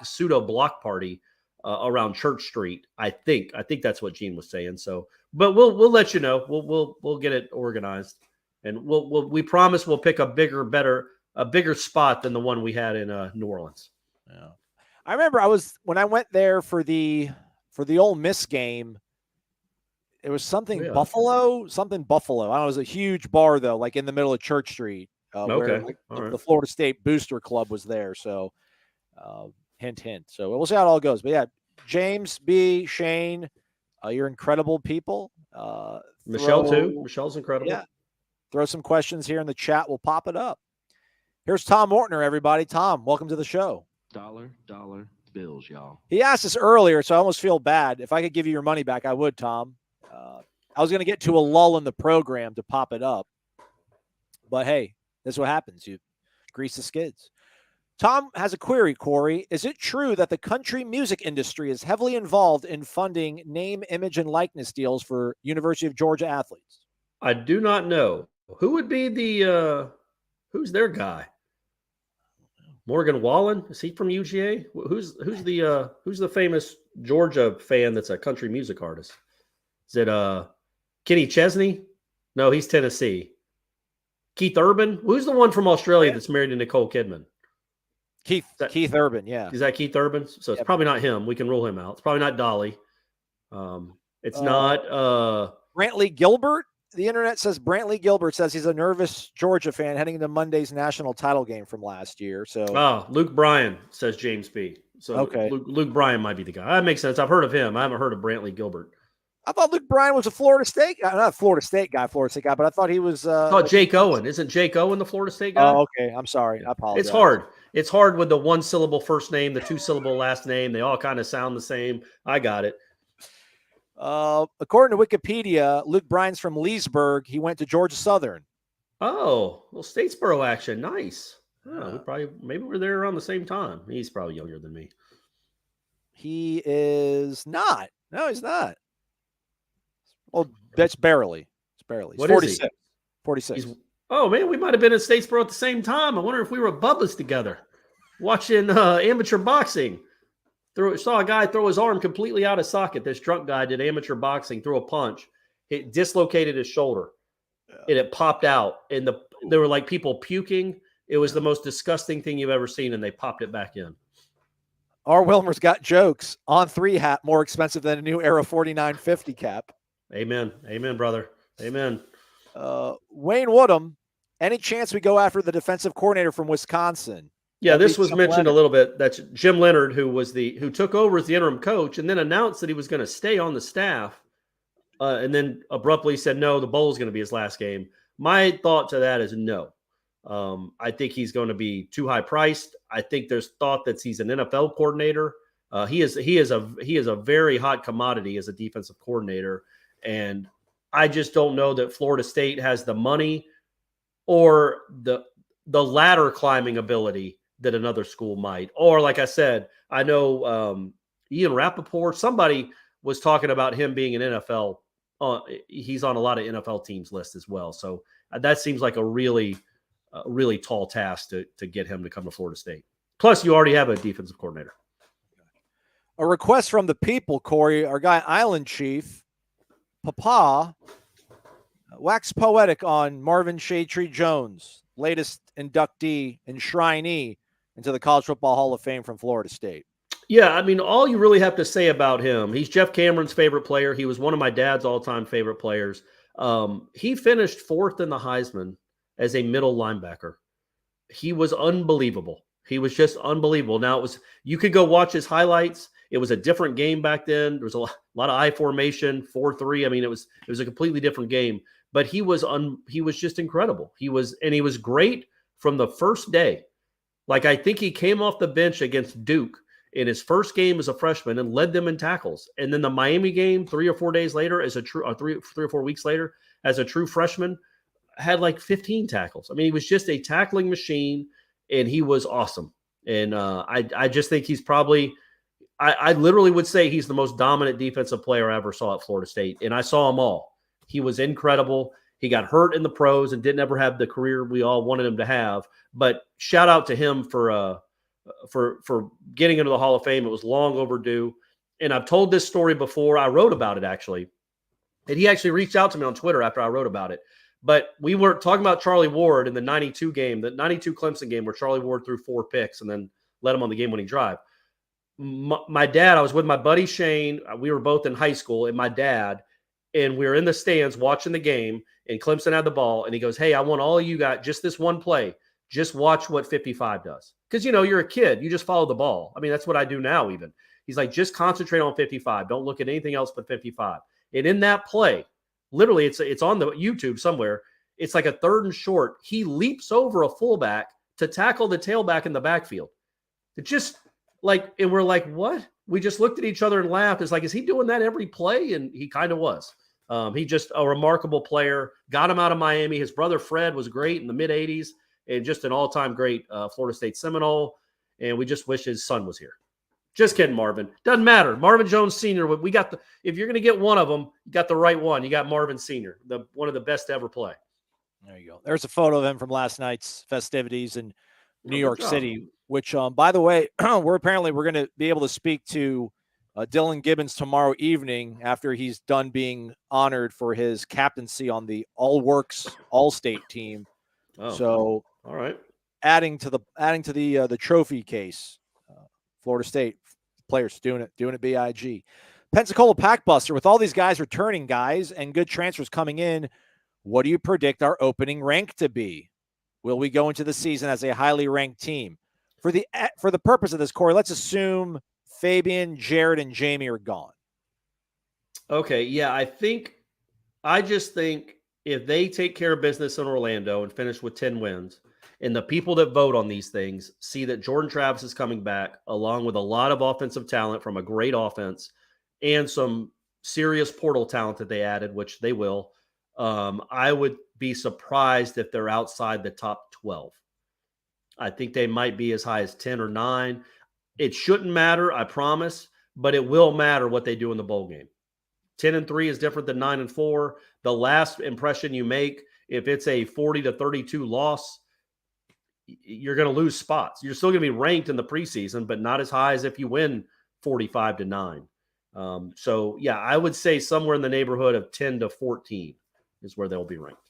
pseudo block party around Church Street. I think that's what Gene was saying. So, but we'll let you know. We'll get it organized, and we promise we'll pick a bigger spot than the one we had in New Orleans. Yeah, I remember when I went there for the Ole Miss game. It was something Buffalo. I don't know. It was a huge bar though, in the middle of Church Street. Where the Florida State Booster Club was there. So, hint. So we'll see how it all goes. But yeah, James B, Shane, you're incredible people. Michelle too. Michelle's incredible. Yeah. Throw some questions here in the chat. We'll pop it up. Here's Tom Mortner, everybody. Tom, welcome to the show. Dollar bills, y'all. He asked us earlier, so I almost feel bad. If I could give you your money back, I would, Tom. I was going to get to a lull in the program to pop it up. But hey, this is what happens. You grease the skids. Tom has a query, Corey. Is it true that the country music industry is heavily involved in funding name, image, and likeness deals for University of Georgia athletes? I do not know. Who would be who's their guy? Morgan Wallen? Is he from UGA? Who's the famous Georgia fan that's a country music artist? Is it Kenny Chesney? No, he's Tennessee. Keith Urban? Who's the one from Australia that's married to Nicole Kidman? Keith Urban, yeah. Is that Keith Urban? So it's probably not him. We can rule him out. It's probably not Dolly. It's not Brantley Gilbert. The internet says Brantley Gilbert says he's a nervous Georgia fan heading into Monday's national title game from last year. So Luke Bryan, says James B. So okay. Luke Bryan might be the guy. That makes sense. I've heard of him. I haven't heard of Brantley Gilbert. I thought Luke Bryan was a Florida State guy. Not a Florida State guy, but I thought he was I thought Jake Owen. Isn't Jake Owen the Florida State guy? Oh, okay. I'm sorry. I apologize. It's hard. It's hard with the one syllable first name, the 2 syllable last name. They all kind of sound the same. I got it. According to Wikipedia, Luke Bryan's from Leesburg. He went to Georgia Southern. Oh, well, Statesboro action. Nice. Yeah. Maybe we're there around the same time. He's probably younger than me. He is not. No, he's not. Well, that's barely. It's barely. He's What 46. is he? 46. Oh, man, we might have been in Statesboro at the same time. I wonder if we were at Bubba's together watching amateur boxing. Saw a guy throw his arm completely out of socket. This drunk guy did amateur boxing, threw a punch. It dislocated his shoulder, and it popped out. And there were like people puking. It was the most disgusting thing you've ever seen, and they popped it back in. R. Wilmer's got jokes. On-3 hat more expensive than a new Era 4950 cap. Amen. Amen, brother. Amen. Wayne Woodham, any chance we go after the defensive coordinator from Wisconsin? Yeah, That'd this be was Jim mentioned Leonard. a little bit. That's Jim Leonard, who took over as the interim coach and then announced that he was going to stay on the staff, and then abruptly said no, the bowl is going to be his last game. My thought to that is no. I think he's going to be too high priced. I think there's thought that he's an NFL coordinator. He is a very hot commodity as a defensive coordinator, and I just don't know that Florida State has the money or the ladder climbing ability that another school might. Or like I said, I know Ian Rappaport, somebody was talking about him being an NFL. He's on a lot of NFL teams list as well. So that seems like a really tall task to get him to come to Florida State. Plus, you already have a defensive coordinator. A request from the people, Corey, our guy Island Chief, Papa, wax poetic on Marvin Shadetree Jones, latest inductee, enshrinee into the College Football Hall of Fame from Florida State. Yeah, I mean, all you really have to say about him, he's Jeff Cameron's favorite player. He was one of my dad's all-time favorite players. He finished 4th in the Heisman as a middle linebacker. He was unbelievable. He was just unbelievable. Now, you could go watch his highlights. It was a different game back then. There was a lot of I formation, 4-3. I mean, it was a completely different game. But he was just incredible. He was great from the first day. Like, I think he came off the bench against Duke in his first game as a freshman and led them in tackles. And then the Miami game 3 or 4 days later, as a true 3 or 4 weeks later, as a true freshman, had like 15 tackles. I mean, he was just a tackling machine, and he was awesome. And I just think he's probably I literally would say he's the most dominant defensive player I ever saw at Florida State. And I saw them all. He was incredible. He got hurt in the pros and didn't ever have the career we all wanted him to have. But shout out to him for getting into the Hall of Fame. It was long overdue. And I've told this story before. I wrote about it, actually. And he actually reached out to me on Twitter after I wrote about it. But we were talking about Charlie Ward in the 92 game, the 92 Clemson game where Charlie Ward threw 4 picks and then led him on the game-winning drive. My dad, I was with my buddy Shane. We were both in high school, and my dad, and we were in the stands watching the game, and Clemson had the ball, and he goes, "Hey, I want all of you guys, just this one play. Just watch what 55 does." Because, you're a kid. You just follow the ball. I mean, that's what I do now even. He's like, just concentrate on 55. Don't look at anything else but 55. And in that play, literally, it's on the YouTube somewhere. It's like a 3rd and short. He leaps over a fullback to tackle the tailback in the backfield. It just and we're like, what? We just looked at each other and laughed. It's like, is he doing that every play? And he kind of was. He just a remarkable player. Got him out of Miami. His brother Fred was great in the mid 80s and just an all-time great Florida State Seminole. And we just wish his son was here. Just kidding, Marvin. Doesn't matter. Marvin Jones Sr. We got if you're going to get one of them, you got the right one. You got Marvin Sr., one of the best to ever play. There you go. There's a photo of him from last night's festivities in New York City, which, by the way, we're going to be able to speak to Dylan Gibbons tomorrow evening after he's done being honored for his captaincy on the All-Works All-State team. Oh, so, all right, adding to the trophy case, Florida State players doing it big. Pensacola Packbuster, with all these guys returning, guys, and good transfers coming in, what do you predict our opening rank to be? Will we go into the season as a highly ranked team? For the purpose of this, Corey, let's assume Fabian, Jared, and Jamie are gone. Okay, yeah, I just think if they take care of business in Orlando and finish with 10 wins, and the people that vote on these things see that Jordan Travis is coming back, along with a lot of offensive talent from a great offense and some serious portal talent that they added, which they will, I would be surprised if they're outside the top 12. I think they might be as high as 10 or 9. It shouldn't matter, I promise, but it will matter what they do in the bowl game. 10-3 is different than 9-4. The last impression you make, if it's a 40-32 loss, you're going to lose spots. You're still going to be ranked in the preseason, but not as high as if you win 45-9. So, yeah, I would say somewhere in the neighborhood of 10-14 is where they'll be ranked.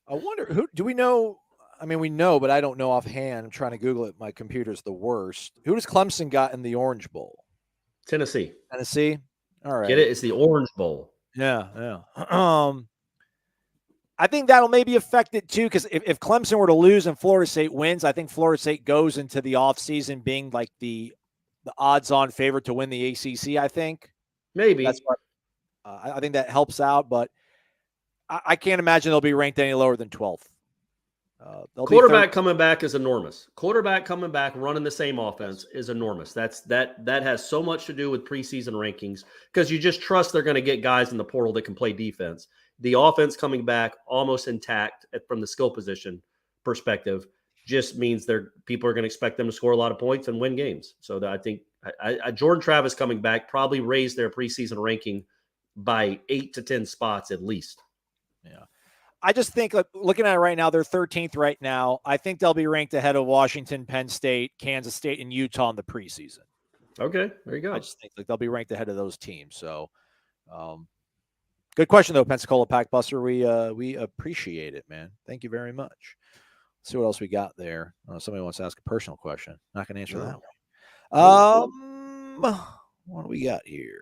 I wonder, who do we know? I mean, we know, but I don't know offhand. I'm trying to Google it. My computer's the worst. Who does Clemson got in the Orange Bowl? Tennessee. Tennessee? All right. Get it? It's the Orange Bowl. Yeah. I think that'll maybe affect it too, because if Clemson were to lose and Florida State wins, I think Florida State goes into the offseason being like the odds-on favorite to win the ACC, I think. Maybe. That's what, I think that helps out, but I can't imagine they'll be ranked any lower than 12th. Quarterback coming back is enormous. Quarterback coming back running the same offense is enormous. That has so much to do with preseason rankings because you just trust they're going to get guys in the portal that can play defense. The offense coming back almost intact from the skill position perspective just means people are going to expect them to score a lot of points and win games. So I think Jordan Travis coming back probably raised their preseason ranking by 8 to 10 spots at least. Yeah. I just think, looking at it right now, they're 13th right now. I think they'll be ranked ahead of Washington, Penn State, Kansas State, and Utah in the preseason. Okay, there you go. I just think they'll be ranked ahead of those teams. So, good question though, Pensacola Packbuster. We appreciate it, man. Thank you very much. Let's see what else we got there. Somebody wants to ask a personal question. Not going to answer that one. What do we got here?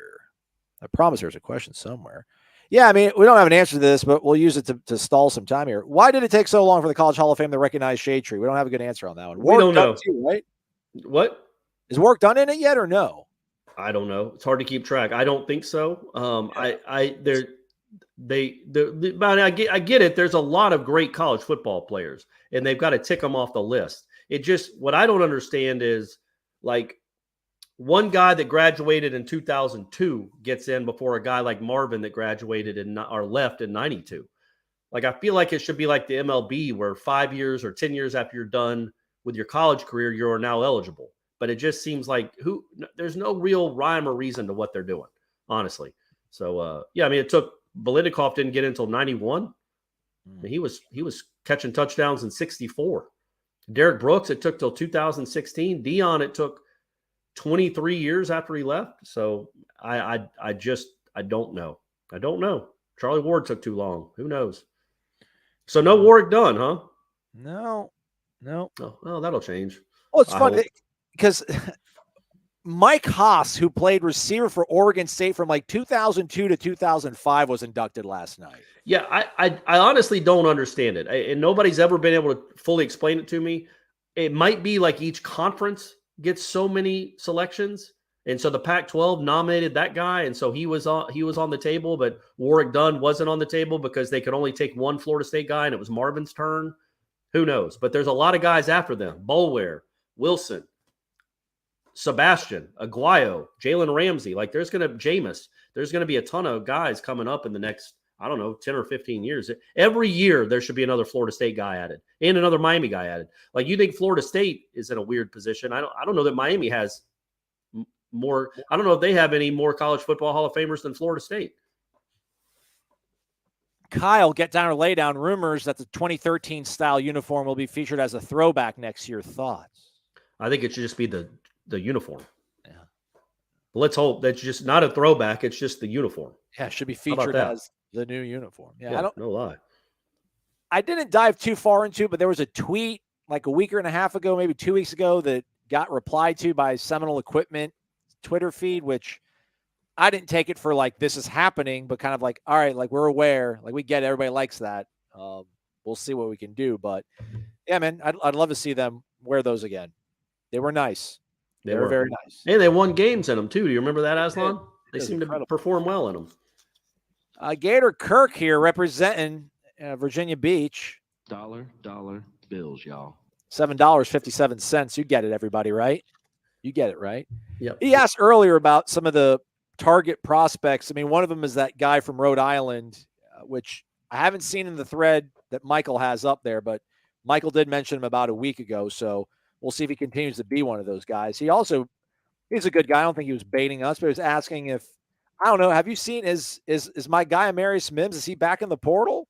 I promise there's a question somewhere. Yeah, I mean, we don't have an answer to this, but we'll use it to stall some time here. Why did it take so long for the College Hall of Fame to recognize Shade Tree? We don't have a good answer on that one. We don't know. Too, right? What? Is work done in it yet or no? I don't know. It's hard to keep track. I don't think so. I get it. There's a lot of great college football players, and they've got to tick them off the list. What I don't understand is like one guy that graduated in 2002 gets in before a guy like Marvin that graduated or left in 92. Like, I feel like it should be like the MLB where 5 years or 10 years after you're done with your college career, you're now eligible. But it just seems like there's no real rhyme or reason to what they're doing, honestly. So, I mean, it took Biletnikoff didn't get in until 91. He was catching touchdowns in 64. Derek Brooks, it took till 2016. Dion, it took 23 years after he left. So I don't know. I don't know. Charlie Ward took too long. Who knows? So no Warwick Dunn, huh? No. Oh, that'll change. Oh, it's fun because Mike Haas, who played receiver for Oregon State from like 2002 to 2005, was inducted last night. Yeah, I honestly don't understand it. And nobody's ever been able to fully explain it to me. It might be like each conference gets so many selections, and so the Pac-12 nominated that guy, and so he was on the table, but Warwick Dunn wasn't on the table because they could only take one Florida State guy, and it was Marvin's turn. Who knows? But there's a lot of guys after them: Boulware, Wilson, Sebastian, Aguayo, Jalen Ramsey. Like there's going to be a ton of guys coming up in the next, I don't know, 10 or 15 years. Every year there should be another Florida State guy added and another Miami guy added. Like you think Florida State is in a weird position. I don't know that Miami has more. I don't know if they have any more college football Hall of Famers than Florida State. Kyle, get down or lay down. Rumors that the 2013 style uniform will be featured as a throwback next year. Thoughts? I think it should just be the uniform. Yeah. Let's hope that's just not a throwback. It's just the uniform. Yeah, it should be featured as the new uniform. Yeah, no lie. I didn't dive too far into it, but there was a tweet like a week and a half ago, maybe 2 weeks ago, that got replied to by Seminole Equipment Twitter feed, which I didn't take it for like this is happening, but kind of like, all right, like we're aware, like we get it, everybody likes that. We'll see what we can do, but yeah, man, I'd love to see them wear those again. They were nice. They were very nice. And they won games in them too. Do you remember that, Aslan? They seem to perform well in them. Gator Kirk here representing Virginia Beach. Dollar bills, y'all. $7.57. You get it, everybody, right? You get it, right? Yep. He asked earlier about some of the target prospects. I mean, one of them is that guy from Rhode Island, which I haven't seen in the thread that Michael has up there, but Michael did mention him about a week ago. So we'll see if he continues to be one of those guys. He's a good guy. I don't think he was baiting us, but he was asking if, I don't know, have you seen, is my guy Amarius Mims, is he back in the portal?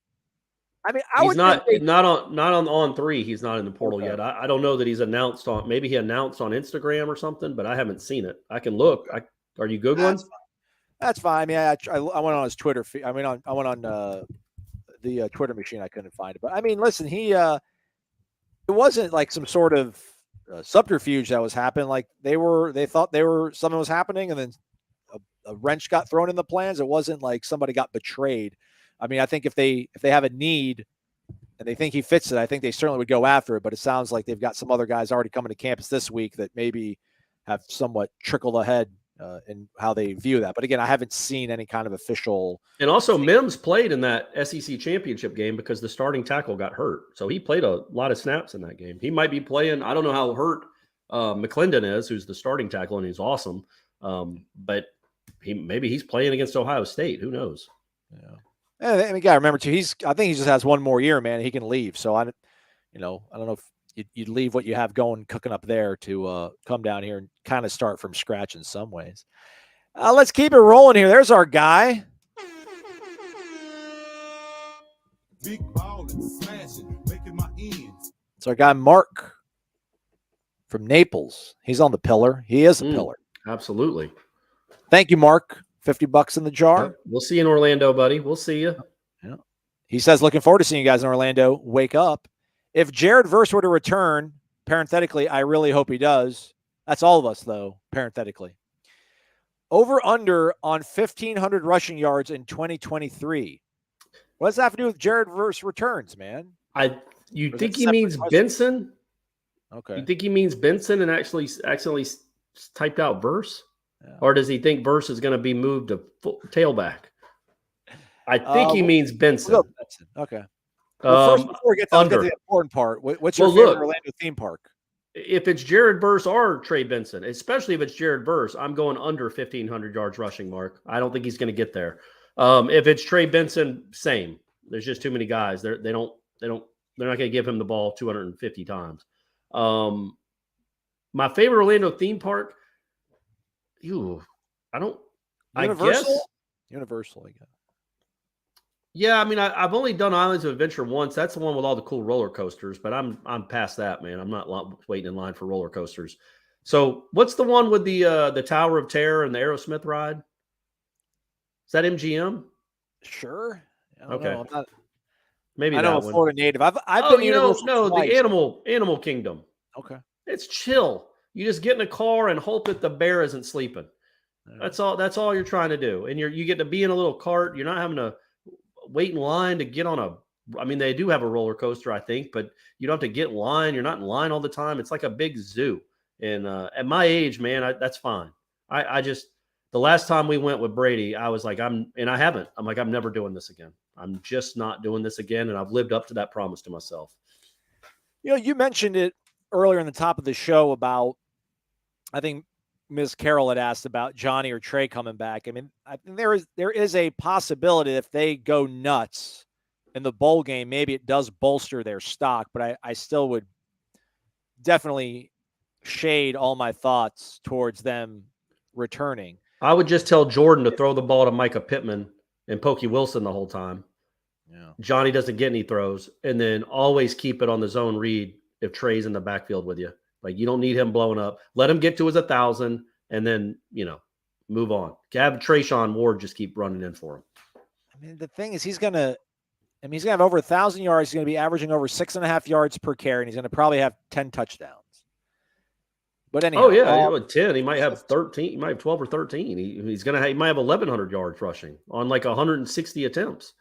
I mean, he's not on 3. He's not in the portal yet. I don't know that he's announced on. Maybe he announced on Instagram or something, but I haven't seen it. I can look. Are you Googling? That's fine. I mean, I went on his Twitter feed. I went on the Twitter machine. I couldn't find it, but I mean, listen, it wasn't like some sort of subterfuge that was happening. Like they thought something was happening, and then a wrench got thrown in the plans. It wasn't like somebody got betrayed. I mean, I think if they have a need and they think he fits it, I think they certainly would go after it. But it sounds like they've got some other guys already coming to campus this week that maybe have somewhat trickled ahead in how they view that. But again, I haven't seen any kind of official. And also, Mims played in that SEC championship game because the starting tackle got hurt, so he played a lot of snaps in that game. He might be playing. I don't know how hurt McClendon is, who's the starting tackle, and he's awesome. But maybe he's playing against Ohio State. Who knows? Yeah. I mean, you got to remember too. I think he just has one more year, man. He can leave. So I don't know if you'd leave what you have cooking up there to come down here and kind of start from scratch in some ways. Let's keep it rolling here. There's our guy. Big ball and smashing, making my ends. It's our guy Mark from Naples. He's on the pillar. He is a pillar. Absolutely. Thank you, Mark. $50 in the jar. We'll see you in Orlando, buddy. We'll see you. Yeah. He says, looking forward to seeing you guys in Orlando. Wake up. If Jared Verse were to return, parenthetically, I really hope he does. That's all of us, though, parenthetically. Over under on 1,500 rushing yards in 2023. What does that have to do with Jared Verse returns, man? You think he means Benson? Okay. You think he means Benson and actually typed out Verse? Yeah. Or does he think Verse is going to be moved to tailback? I think he means Benson. Okay. Well, first, before we get to the important part, what's your favorite Orlando theme park? If it's Jared Verse or Trey Benson, especially if it's Jared Verse, I'm going under 1,500 yards rushing, Mark. I don't think he's going to get there. If it's Trey Benson, same. There's just too many guys. They're not going to give him the ball 250 times. My favorite Orlando theme park. Universal, I guess Universal. I guess. Yeah, I mean, I've only done Islands of Adventure once. That's the one with all the cool roller coasters, but I'm past that, man. I'm not waiting in line for roller coasters. So, what's the one with the Tower of Terror and the Aerosmith ride? Is that MGM? Sure. Okay. Maybe I know a Florida native. I've been the Animal Kingdom. Okay. It's chill. You just get in a car and hope that the bear isn't sleeping. That's all you're trying to do. And you get to be in a little cart. You're not having to wait in line to get on I mean, they do have a roller coaster, I think, but you don't have to get in line. You're not in line all the time. It's like a big zoo. And at my age, man, that's fine. The last time we went with Brady, I was like, I'm never doing this again. I'm just not doing this again. And I've lived up to that promise to myself. You mentioned it earlier in the top of the show about, I think Ms. Carroll had asked about Johnny or Trey coming back. I mean, I think there is a possibility if they go nuts in the bowl game, maybe it does bolster their stock, but I still would definitely shade all my thoughts towards them returning. I would just tell Jordan to throw the ball to Micah Pittman and Pokey Wilson the whole time. Yeah. Johnny doesn't get any throws, and then always keep it on the zone read if Trey's in the backfield with you. Like, you don't need him blowing up. Let him get to his 1,000 and then, move on. Have Trayshawn Ward just keep running in for him. I mean, the thing is, he's going to have over 1,000 yards. He's going to be averaging over 6.5 yards per carry, and he's going to probably have 10 touchdowns. But anyhow. Oh, yeah. 10. He might have 13. He might have 12 or 13. He might have 1,100 yards rushing on like 160 attempts.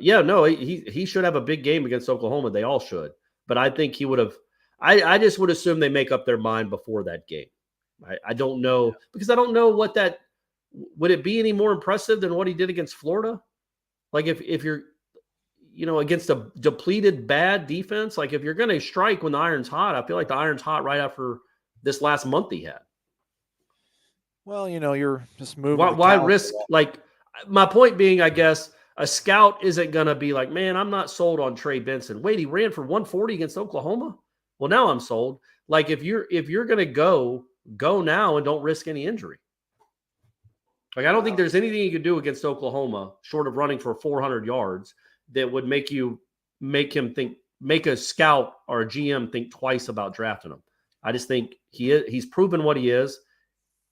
He should have a big game against Oklahoma. They all should. But I think he would have – I just would assume they make up their mind before that game. I don't know, because I don't know what that – would it be any more impressive than what he did against Florida? Like if you're – against a depleted bad defense, like if you're going to strike when the iron's hot, I feel like the iron's hot right after this last month he had. Well, you're just moving. Why risk – like my point being, I guess, A scout isn't going to be like, man, I'm not sold on Trey Benson. Wait, he ran for 140 against Oklahoma? Well, now I'm sold. Like if you're going to go now and don't risk any injury. Like I don't think there's anything you could do against Oklahoma short of running for 400 yards that would make a scout or a GM think twice about drafting him. I just think he's proven what he is.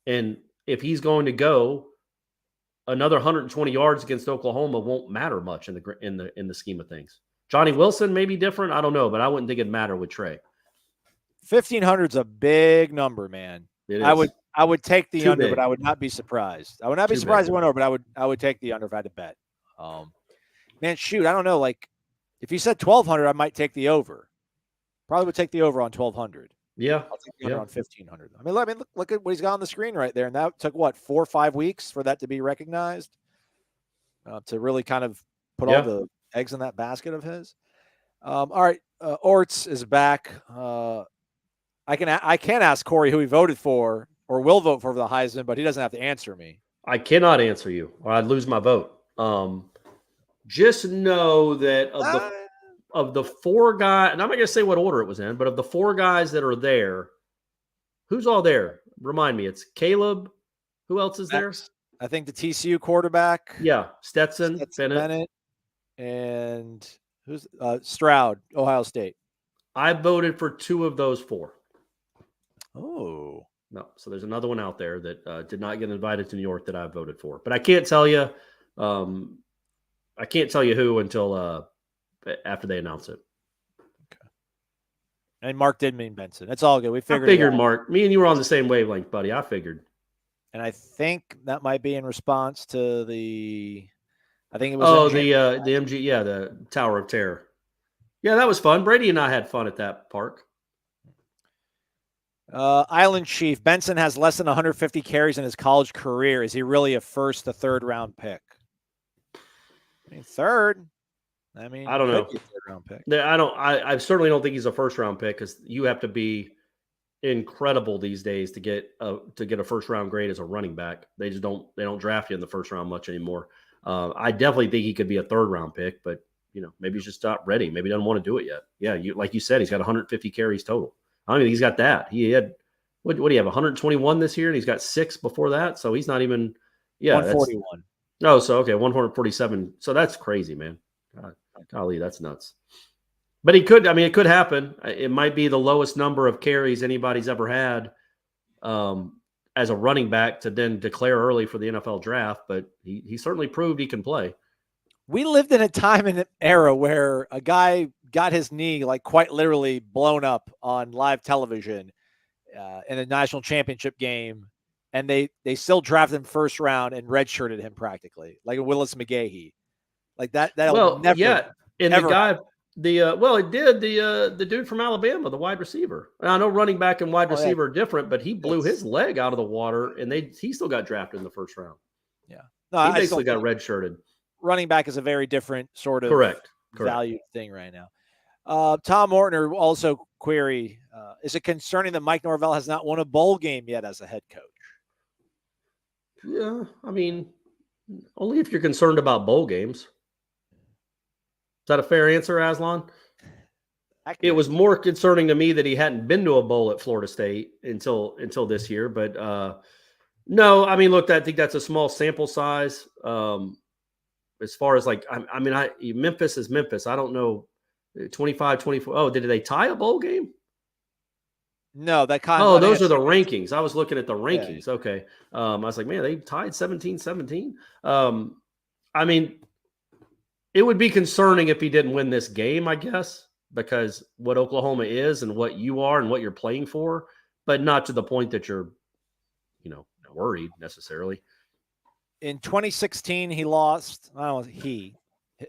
And if he's going to go, another 120 yards against Oklahoma won't matter much in the scheme of things. Johnny Wilson may be different. I don't know, but I wouldn't think it'd matter with Trey. 1,500 is a big number, man. It is. I would take the Too under, big. but I would not be surprised. I would not be Too surprised big. if it went over, but I would take the under if I had to bet. Man, shoot, I don't know. Like, if you said 1,200, I might take the over. Probably would take the over on 1,200. Yeah, I'll take the under on 1,500. I mean, look at what he's got on the screen right there, and that took what 4 or 5 weeks for that to be recognized, to really kind of put all the eggs in that basket of his. All right, Orts is back. I can ask Corey who he voted for or will vote for the Heisman, but he doesn't have to answer me. I cannot answer you, or I'd lose my vote. Just know that of the 4 guys, and I'm not going to say what order it was in, but of the 4 guys that are there, who's all there? Remind me. It's Caleb. Who else is there? I think the TCU quarterback. Yeah, Stetson Bennett, and who's Stroud, Ohio State. I voted for 2 of those 4. Oh. No, so there's another one out there that did not get invited to New York that I voted for, but I can't tell you. I can't tell you who until after they announce it. Okay. And Mark did mean Benson. It's all good. We figured. I figured, Mark. Me and you were on the same wavelength, buddy. I figured. And I think that might be in response to the. I think it was. the MG, the Tower of Terror. Yeah, that was fun. Brady and I had fun at that park. Island Chief Benson has less than 150 carries in his college career. Is he really a first to third round pick? I mean, third. I mean, I don't know. Third round pick. I certainly don't think he's a first round pick because you have to be incredible these days to get a first round grade as a running back. They don't draft you in the first round much anymore. I definitely think he could be a third round pick, but maybe he's just not ready. Maybe he doesn't want to do it yet. Yeah, like you said, he's got 150 carries total. I don't think he's got that. He had what do you have? 121 this year, and he's got 6 before that. So he's not even 141. Oh, so okay, 147. So that's crazy, man. Golly, that's nuts. But it could happen. It might be the lowest number of carries anybody's ever had as a running back to then declare early for the NFL draft. But he certainly proved he can play. We lived in a time and an era where a guy got his knee like quite literally blown up on live television in a national championship game, and they still drafted him first round and redshirted him practically, like a Willis McGahee, like that. Well, never, yeah, and never the guy, the dude from Alabama, the wide receiver. And I know running back and wide receiver are different, but he blew his leg out of the water, and he still got drafted in the first round. Yeah, no, he basically got redshirted. Running back is a very different sort of correct valued thing right now. Tom Mortner also query, is it concerning that Mike Norvell has not won a bowl game yet as a head coach? Yeah, I mean, only if you're concerned about bowl games. Is that a fair answer, Aslan? It was more concerning to me that he hadn't been to a bowl at Florida State until this year. But no, I mean, look, I think that's a small sample size. As far as Memphis is Memphis. I don't know. 25, 24. Oh, did they tie a bowl game? No, that kind of. Oh, those are the rankings. I was looking at the rankings. Yeah. Okay. I was like, man, they tied 17-17. I mean, it would be concerning if he didn't win this game, I guess, because what Oklahoma is and what you are and what you're playing for, but not to the point that you're, worried necessarily. In 2016,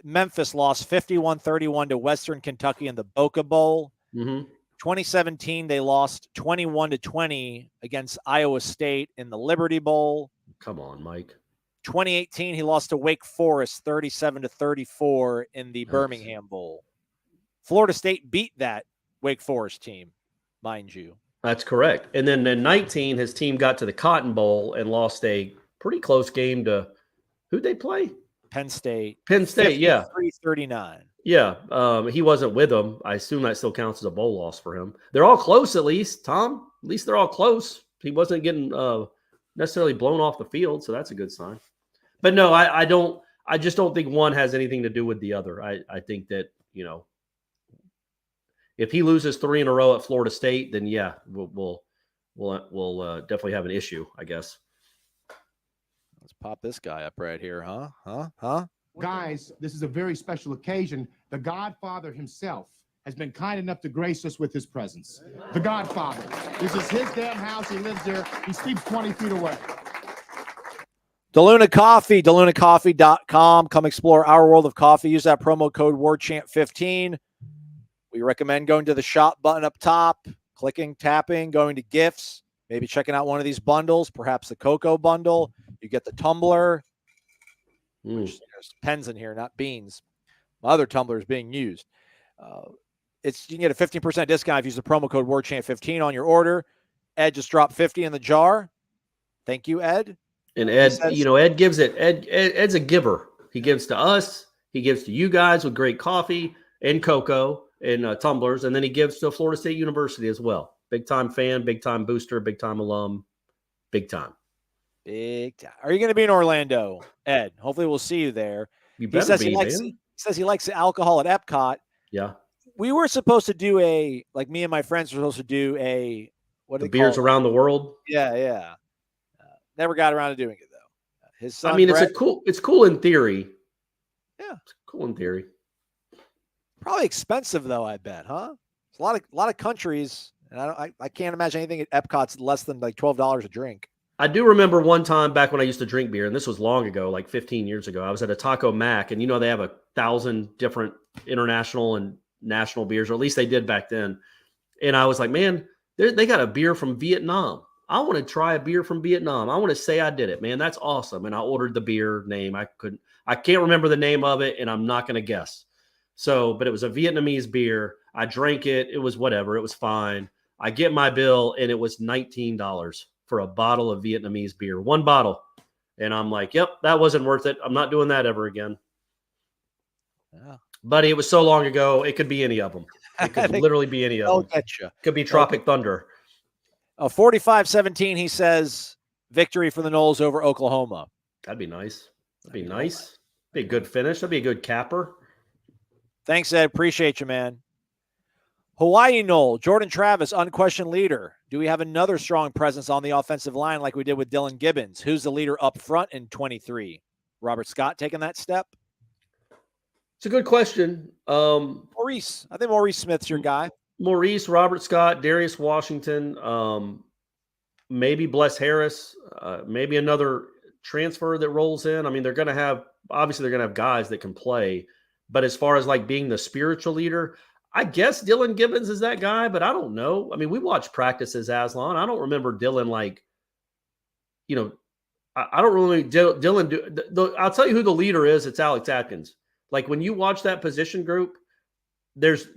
Memphis lost 51-31 to Western Kentucky in the Boca Bowl. Mm-hmm. 2017, they lost 21-20 against Iowa State in the Liberty Bowl. Come on, Mike. 2018, he lost to Wake Forest 37-34 in the Birmingham Bowl. Florida State beat that Wake Forest team, mind you. That's correct. And then in 19, his team got to the Cotton Bowl and lost a pretty close game to who'd they play? Penn State. Penn State, yeah. 339. Yeah. He wasn't with them. I assume that still counts as a bowl loss for him. They're all close, at least, Tom. At least they're all close. He wasn't getting necessarily blown off the field, so that's a good sign. But no, I don't. I just don't think one has anything to do with the other. I think that, if he loses 3 in a row at Florida State, then yeah, we'll definitely have an issue, I guess. Let's pop this guy up right here, huh? Guys, this is a very special occasion. The Godfather himself has been kind enough to grace us with his presence. The Godfather. This is his damn house. He lives there. He sleeps 20 feet away. DeLuna Coffee, DeLunaCoffee.com. Come explore our world of coffee. Use that promo code WARCHANT15. We recommend going to the shop button up top, clicking, tapping, going to gifts, maybe checking out one of these bundles, perhaps the cocoa bundle. You get the tumbler. There's pens in here, not beans. My other tumbler is being used. You can get a 15% discount if you use the promo code WARCHANT15 on your order. Ed just dropped 50 in the jar. Thank you, Ed. And Ed, Ed gives it. Ed's a giver. He gives to us. He gives to you guys with great coffee and cocoa and tumblers, and then he gives to Florida State University as well. Big time fan, big time booster, big time alum, big time. Big time. Are you going to be in Orlando, Ed? Hopefully, we'll see you there. You better be, man. He says he likes the alcohol at Epcot. Yeah. We were supposed to do me and my friends were supposed to do the beers around the world. Yeah. Never got around to doing it though. His son. I mean, it's cool in theory. Yeah, it's cool in theory. Probably expensive though. I bet, huh? It's a lot of countries, and I can't imagine anything at Epcot's less than like $12 a drink. I do remember one time back when I used to drink beer, and this was long ago, like 15 years ago. I was at a Taco Mac, and they have 1,000 different international and national beers, or at least they did back then. And I was like, man, they got a beer from Vietnam. I want to try a beer from Vietnam. I want to say I did it, man. That's awesome. And I ordered the beer name. I can't remember the name of it, and I'm not going to guess. But it was a Vietnamese beer. I drank it. It was whatever. It was fine. I get my bill, and it was $19 for a bottle of Vietnamese beer. One bottle. And I'm like, yep, that wasn't worth it. I'm not doing that ever again. Yeah. Buddy, it was so long ago, it could be any of them. It could literally be any of them. I'll get you. It could be Tropic Thunder. 45-17, he says, victory for the Noles over Oklahoma. That'd be nice. That'd be nice. Be a good finish. That'd be a good capper. Thanks, Ed. Appreciate you, man. Hawaii Nole, Jordan Travis, unquestioned leader. Do we have another strong presence on the offensive line like we did with Dylan Gibbons? Who's the leader up front in 23? Robert Scott taking that step? It's a good question. Maurice. I think Maurice Smith's your guy. Maurice, Robert Scott, Darius Washington, maybe Bless Harris, maybe another transfer that rolls in. I mean, they're going to have guys that can play. But as far as like being the spiritual leader, I guess Dylan Gibbons is that guy, but I don't know. I mean, we watched practices, Aslan. I don't remember Dylan I don't really Dylan do. I'll tell you who the leader is. It's Alex Atkins. Like when you watch that position group, there's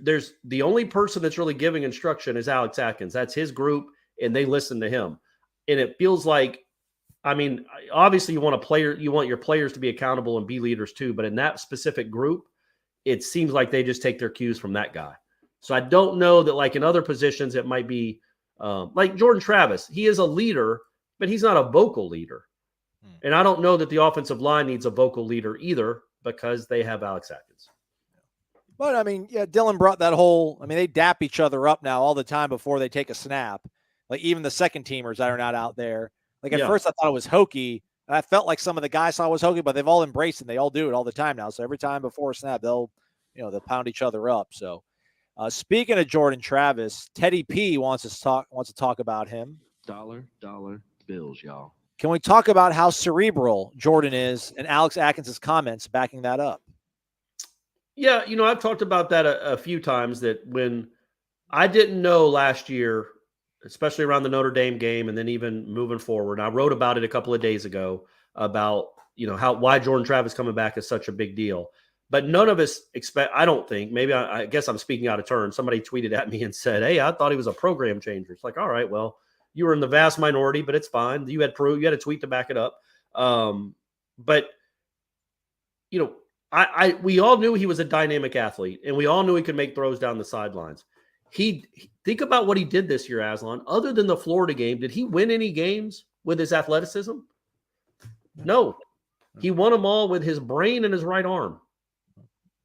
the only person that's really giving instruction is Alex Atkins. That's his group, and they listen to him. And it feels like, I mean, obviously you want your players to be accountable and be leaders too. But in that specific group, it seems like they just take their cues from that guy. So I don't know that like in other positions, it might be like Jordan Travis. He is a leader, but he's not a vocal leader. And I don't know that the offensive line needs a vocal leader either because they have Alex Atkins. But, I mean, yeah, Dylan brought that they dap each other up now all the time before they take a snap. Like, even the second teamers that are not out there. Like, at first I thought it was hokey. And I felt like some of the guys thought it was hokey, but they've all embraced it. They all do it all the time now. So every time before a snap, they'll pound each other up. So, speaking of Jordan Travis, Teddy P wants to talk about him. Dollar bills, y'all. Can we talk about how cerebral Jordan is and Alex Atkins' comments backing that up? Yeah, I've talked about that a few times, that when I didn't know last year, especially around the Notre Dame game and then even moving forward, I wrote about it a couple of days ago about, why Jordan Travis coming back is such a big deal. But none of us expect, I don't think, maybe I guess I'm speaking out of turn. Somebody tweeted at me and said, hey, I thought he was a program changer. It's like, all right, well, you were in the vast minority, but it's fine. You had a tweet to back it up. But you know, we all knew he was a dynamic athlete, and we all knew he could make throws down the sidelines. Think about what he did this year, Aslan. Other than the Florida game, did he win any games with his athleticism? No. He won them all with his brain and his right arm.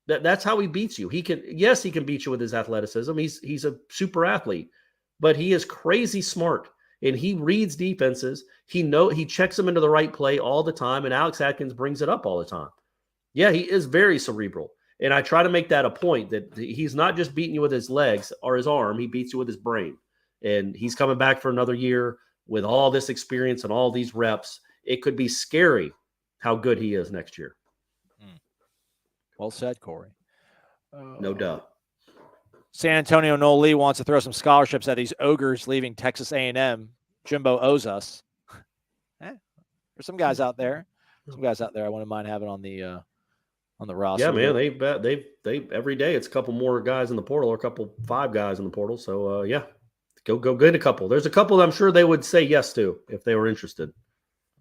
That's how he beats you. He can beat you with his athleticism. He's a super athlete, but he is crazy smart, and he reads defenses. He checks them into the right play all the time, and Alex Atkins brings it up all the time. Yeah, he is very cerebral. And I try to make that a point that he's not just beating you with his legs or his arm. He beats you with his brain. And he's coming back for another year with all this experience and all these reps. It could be scary how good he is next year. Well said, Corey. No doubt. San Antonio Noles wants to throw some scholarships at these ogres leaving Texas A&M. Jimbo owes us. There's some guys out there. I wouldn't mind having on the roster. Yeah, man, they every day it's a couple more guys in the portal, or 5 guys in the portal. So yeah, go get a couple. There's a couple I'm sure they would say yes to if they were interested.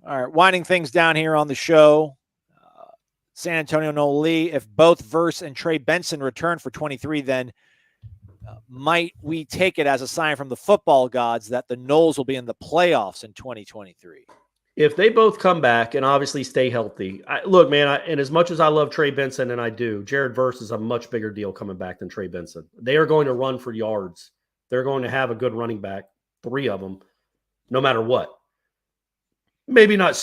All right, winding things down here on the show. San Antonio Noles, if both Verse and Trey Benson return for 23, then might we take it as a sign from the football gods that the Noles will be in the playoffs in 2023? If they both come back and obviously stay healthy, look, man, and as much as I love Trey Benson, and I do, Jared Verse is a much bigger deal coming back than Trey Benson. They are going to run for yards. They're going to have a good running back, 3 of them, no matter what. Maybe not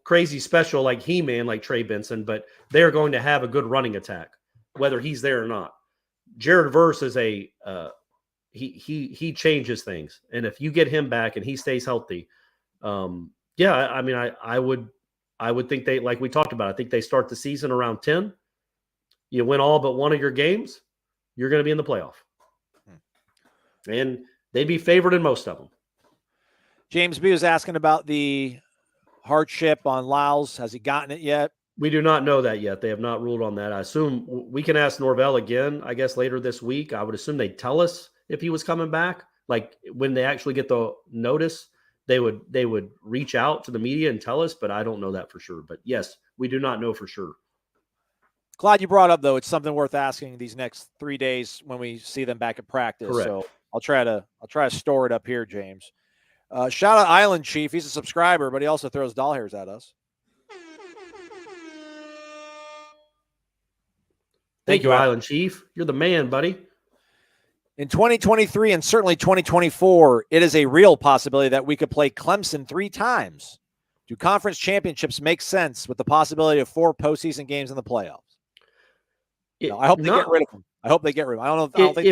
crazy special like He-Man, like Trey Benson, but they're going to have a good running attack, whether he's there or not. Jared Verse is he changes things. And if you get him back and he stays healthy, yeah, I mean, I would think they, like we talked about, I think they start the season around 10. You win all but one of your games, you're going to be in the playoff. And they'd be favored in most of them. James B was asking about the hardship on Lyles. Has he gotten it yet? We do not know that yet. They have not ruled on that. I assume we can ask Norvell again, I guess, later this week. I would assume they'd tell us if he was coming back. Like when they actually get the notice, they would reach out to the media and tell us, but I don't know that for sure. But yes, we do not know for sure. Glad you brought up, though. It's something worth asking these next 3 days when we see them back at practice. Correct. So I'll try to store it up here, James. Shout out Island Chief. He's a subscriber, but he also throws doll hairs at us. Thank you, Island Chief. You're the man, buddy. In 2023 and certainly 2024, it is a real possibility that we could play Clemson 3 times. Do conference championships make sense with the possibility of 4 postseason games in the playoffs? No, I hope they get rid of them. I hope they get rid of them. I don't think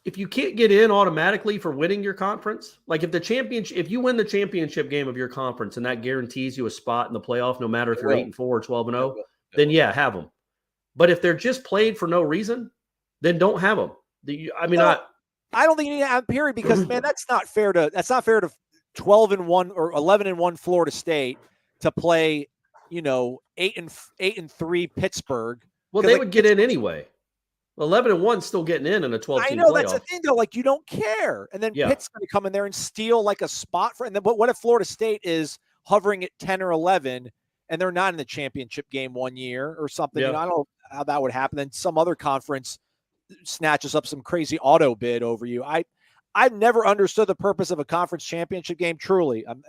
if you can't get in automatically for winning your conference, like if you win the championship game of your conference and that guarantees you a spot in the playoff, no matter if you're 8-4 or 12-0, then yeah, have them. But if they're just played for no reason, then don't have them. I don't think you need to have period because man, that's not fair to 12-1 or 11-1 Florida State to play, 8-3 Pittsburgh. Well, they would get in anyway. 11-1 still getting in a 12-team I know playoff. That's the thing though. Like you don't care, and then Pitt's going to come in there and steal like a spot for. And then, but what if Florida State is hovering at 10 or 11, and they're not in the championship game one year or something? Yeah. I don't know how that would happen. Then some other conference snatches up some crazy auto bid over you. I've never understood the purpose of a conference championship game. Truly, I'm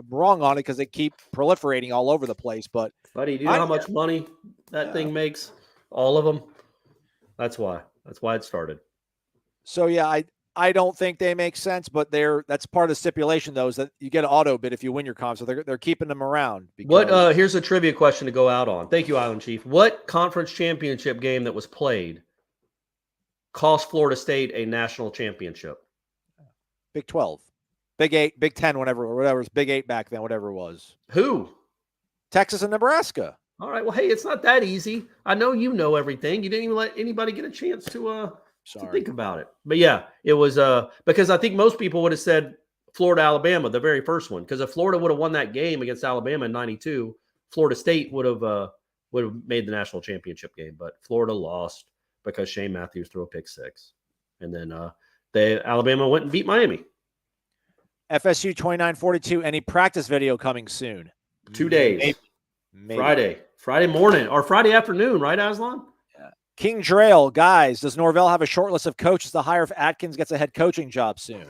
wrong on it because they keep proliferating all over the place. But buddy, do you know how much money that thing makes? All of them. That's why it started. So yeah, I don't think they make sense, but that's part of the stipulation though, is that you get an auto bid if you win your comp. So they're keeping them around. What here's a trivia question to go out on. Thank you, Island Chief. What conference championship game that was played cost Florida State a national championship? Big 12, Big 8, Big 10, whatever it was, Big 8 back then, whatever it was. Who? Texas and Nebraska. All right. Well, hey, it's not that easy. I know you know everything. You didn't even let anybody get a chance to think about it. But yeah, it was because I think most people would have said Florida, Alabama, the very first one. Because if Florida would have won that game against Alabama in '92, Florida State would have made the national championship game. But Florida lost because Shane Matthews threw a pick 6, and then Alabama went and beat Miami. FSU 29-42. Any practice video coming soon? 2 days. Maybe. Friday morning or Friday afternoon, right, Aslan? King Drail, guys, does Norvell have a short list of coaches to hire if Atkins gets a head coaching job soon?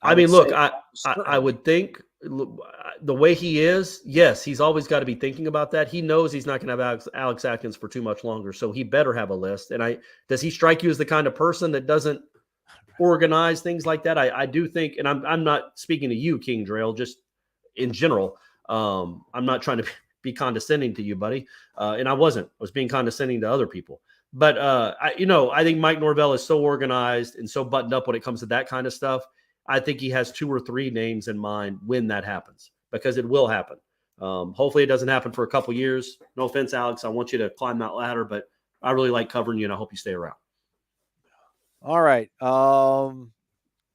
I mean, look, I would think the way he is, yes, he's always got to be thinking about that. He knows he's not going to have Alex Atkins for too much longer, so he better have a list. And does he strike you as the kind of person that doesn't organize things like that? I do think, and I'm not speaking to you, King Drail, just in general. I'm not trying to be condescending to you, buddy, and I wasn't. I was being condescending to other people. But I think Mike Norvell is so organized and so buttoned up when it comes to that kind of stuff. I think he has 2 or 3 names in mind when that happens, because it will happen. Hopefully it doesn't happen for a couple years. No offense, Alex. I want you to climb that ladder, but I really like covering you, and I hope you stay around. All right.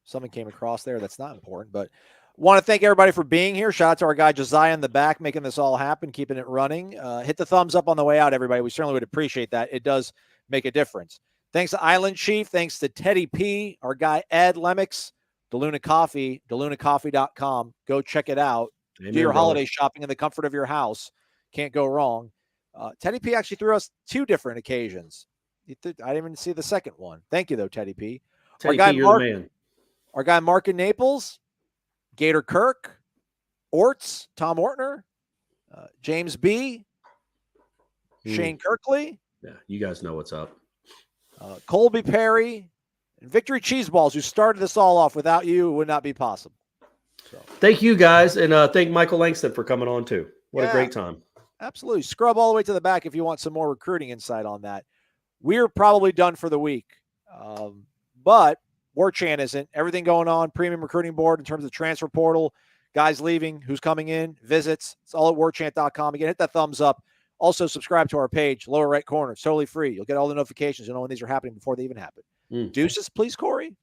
Something came across there that's not important, but want to thank everybody for being here. Shout out to our guy Josiah in the back, making this all happen, keeping it running. Hit the thumbs up on the way out, everybody. We certainly would appreciate that. It does make a difference. Thanks to Island Chief. Thanks to Teddy P, our guy Ed Lemix, DeLuna Coffee, DeLunaCoffee.com. Go check it out. Amen, do your brother. holiday shopping in the comfort of your house. Can't go wrong. Teddy P actually threw us 2 different occasions. I didn't even see the second one. Thank you, though, Teddy P. Teddy P, you're the man. Our guy Mark in Naples, Gator Kirk, Orts, Tom Ortner, James B, Shane Kirkley. Yeah, you guys know what's up. Colby Perry, and Victory Cheese Balls, who started this all off. Without you, it would not be possible. So. Thank you, guys, and thank Michael Langston for coming on, too. What a great time. Absolutely. Scrub all the way to the back if you want some more recruiting insight on that. We're probably done for the week, but Warchant isn't. Everything going on, premium recruiting board in terms of the transfer portal, guys leaving, who's coming in, visits. It's all at warchant.com. Again, hit that thumbs up. Also, subscribe to our page, lower right corner. It's totally free. You'll get all the notifications. You'll know when these are happening before they even happen. Deuces, please, Corey.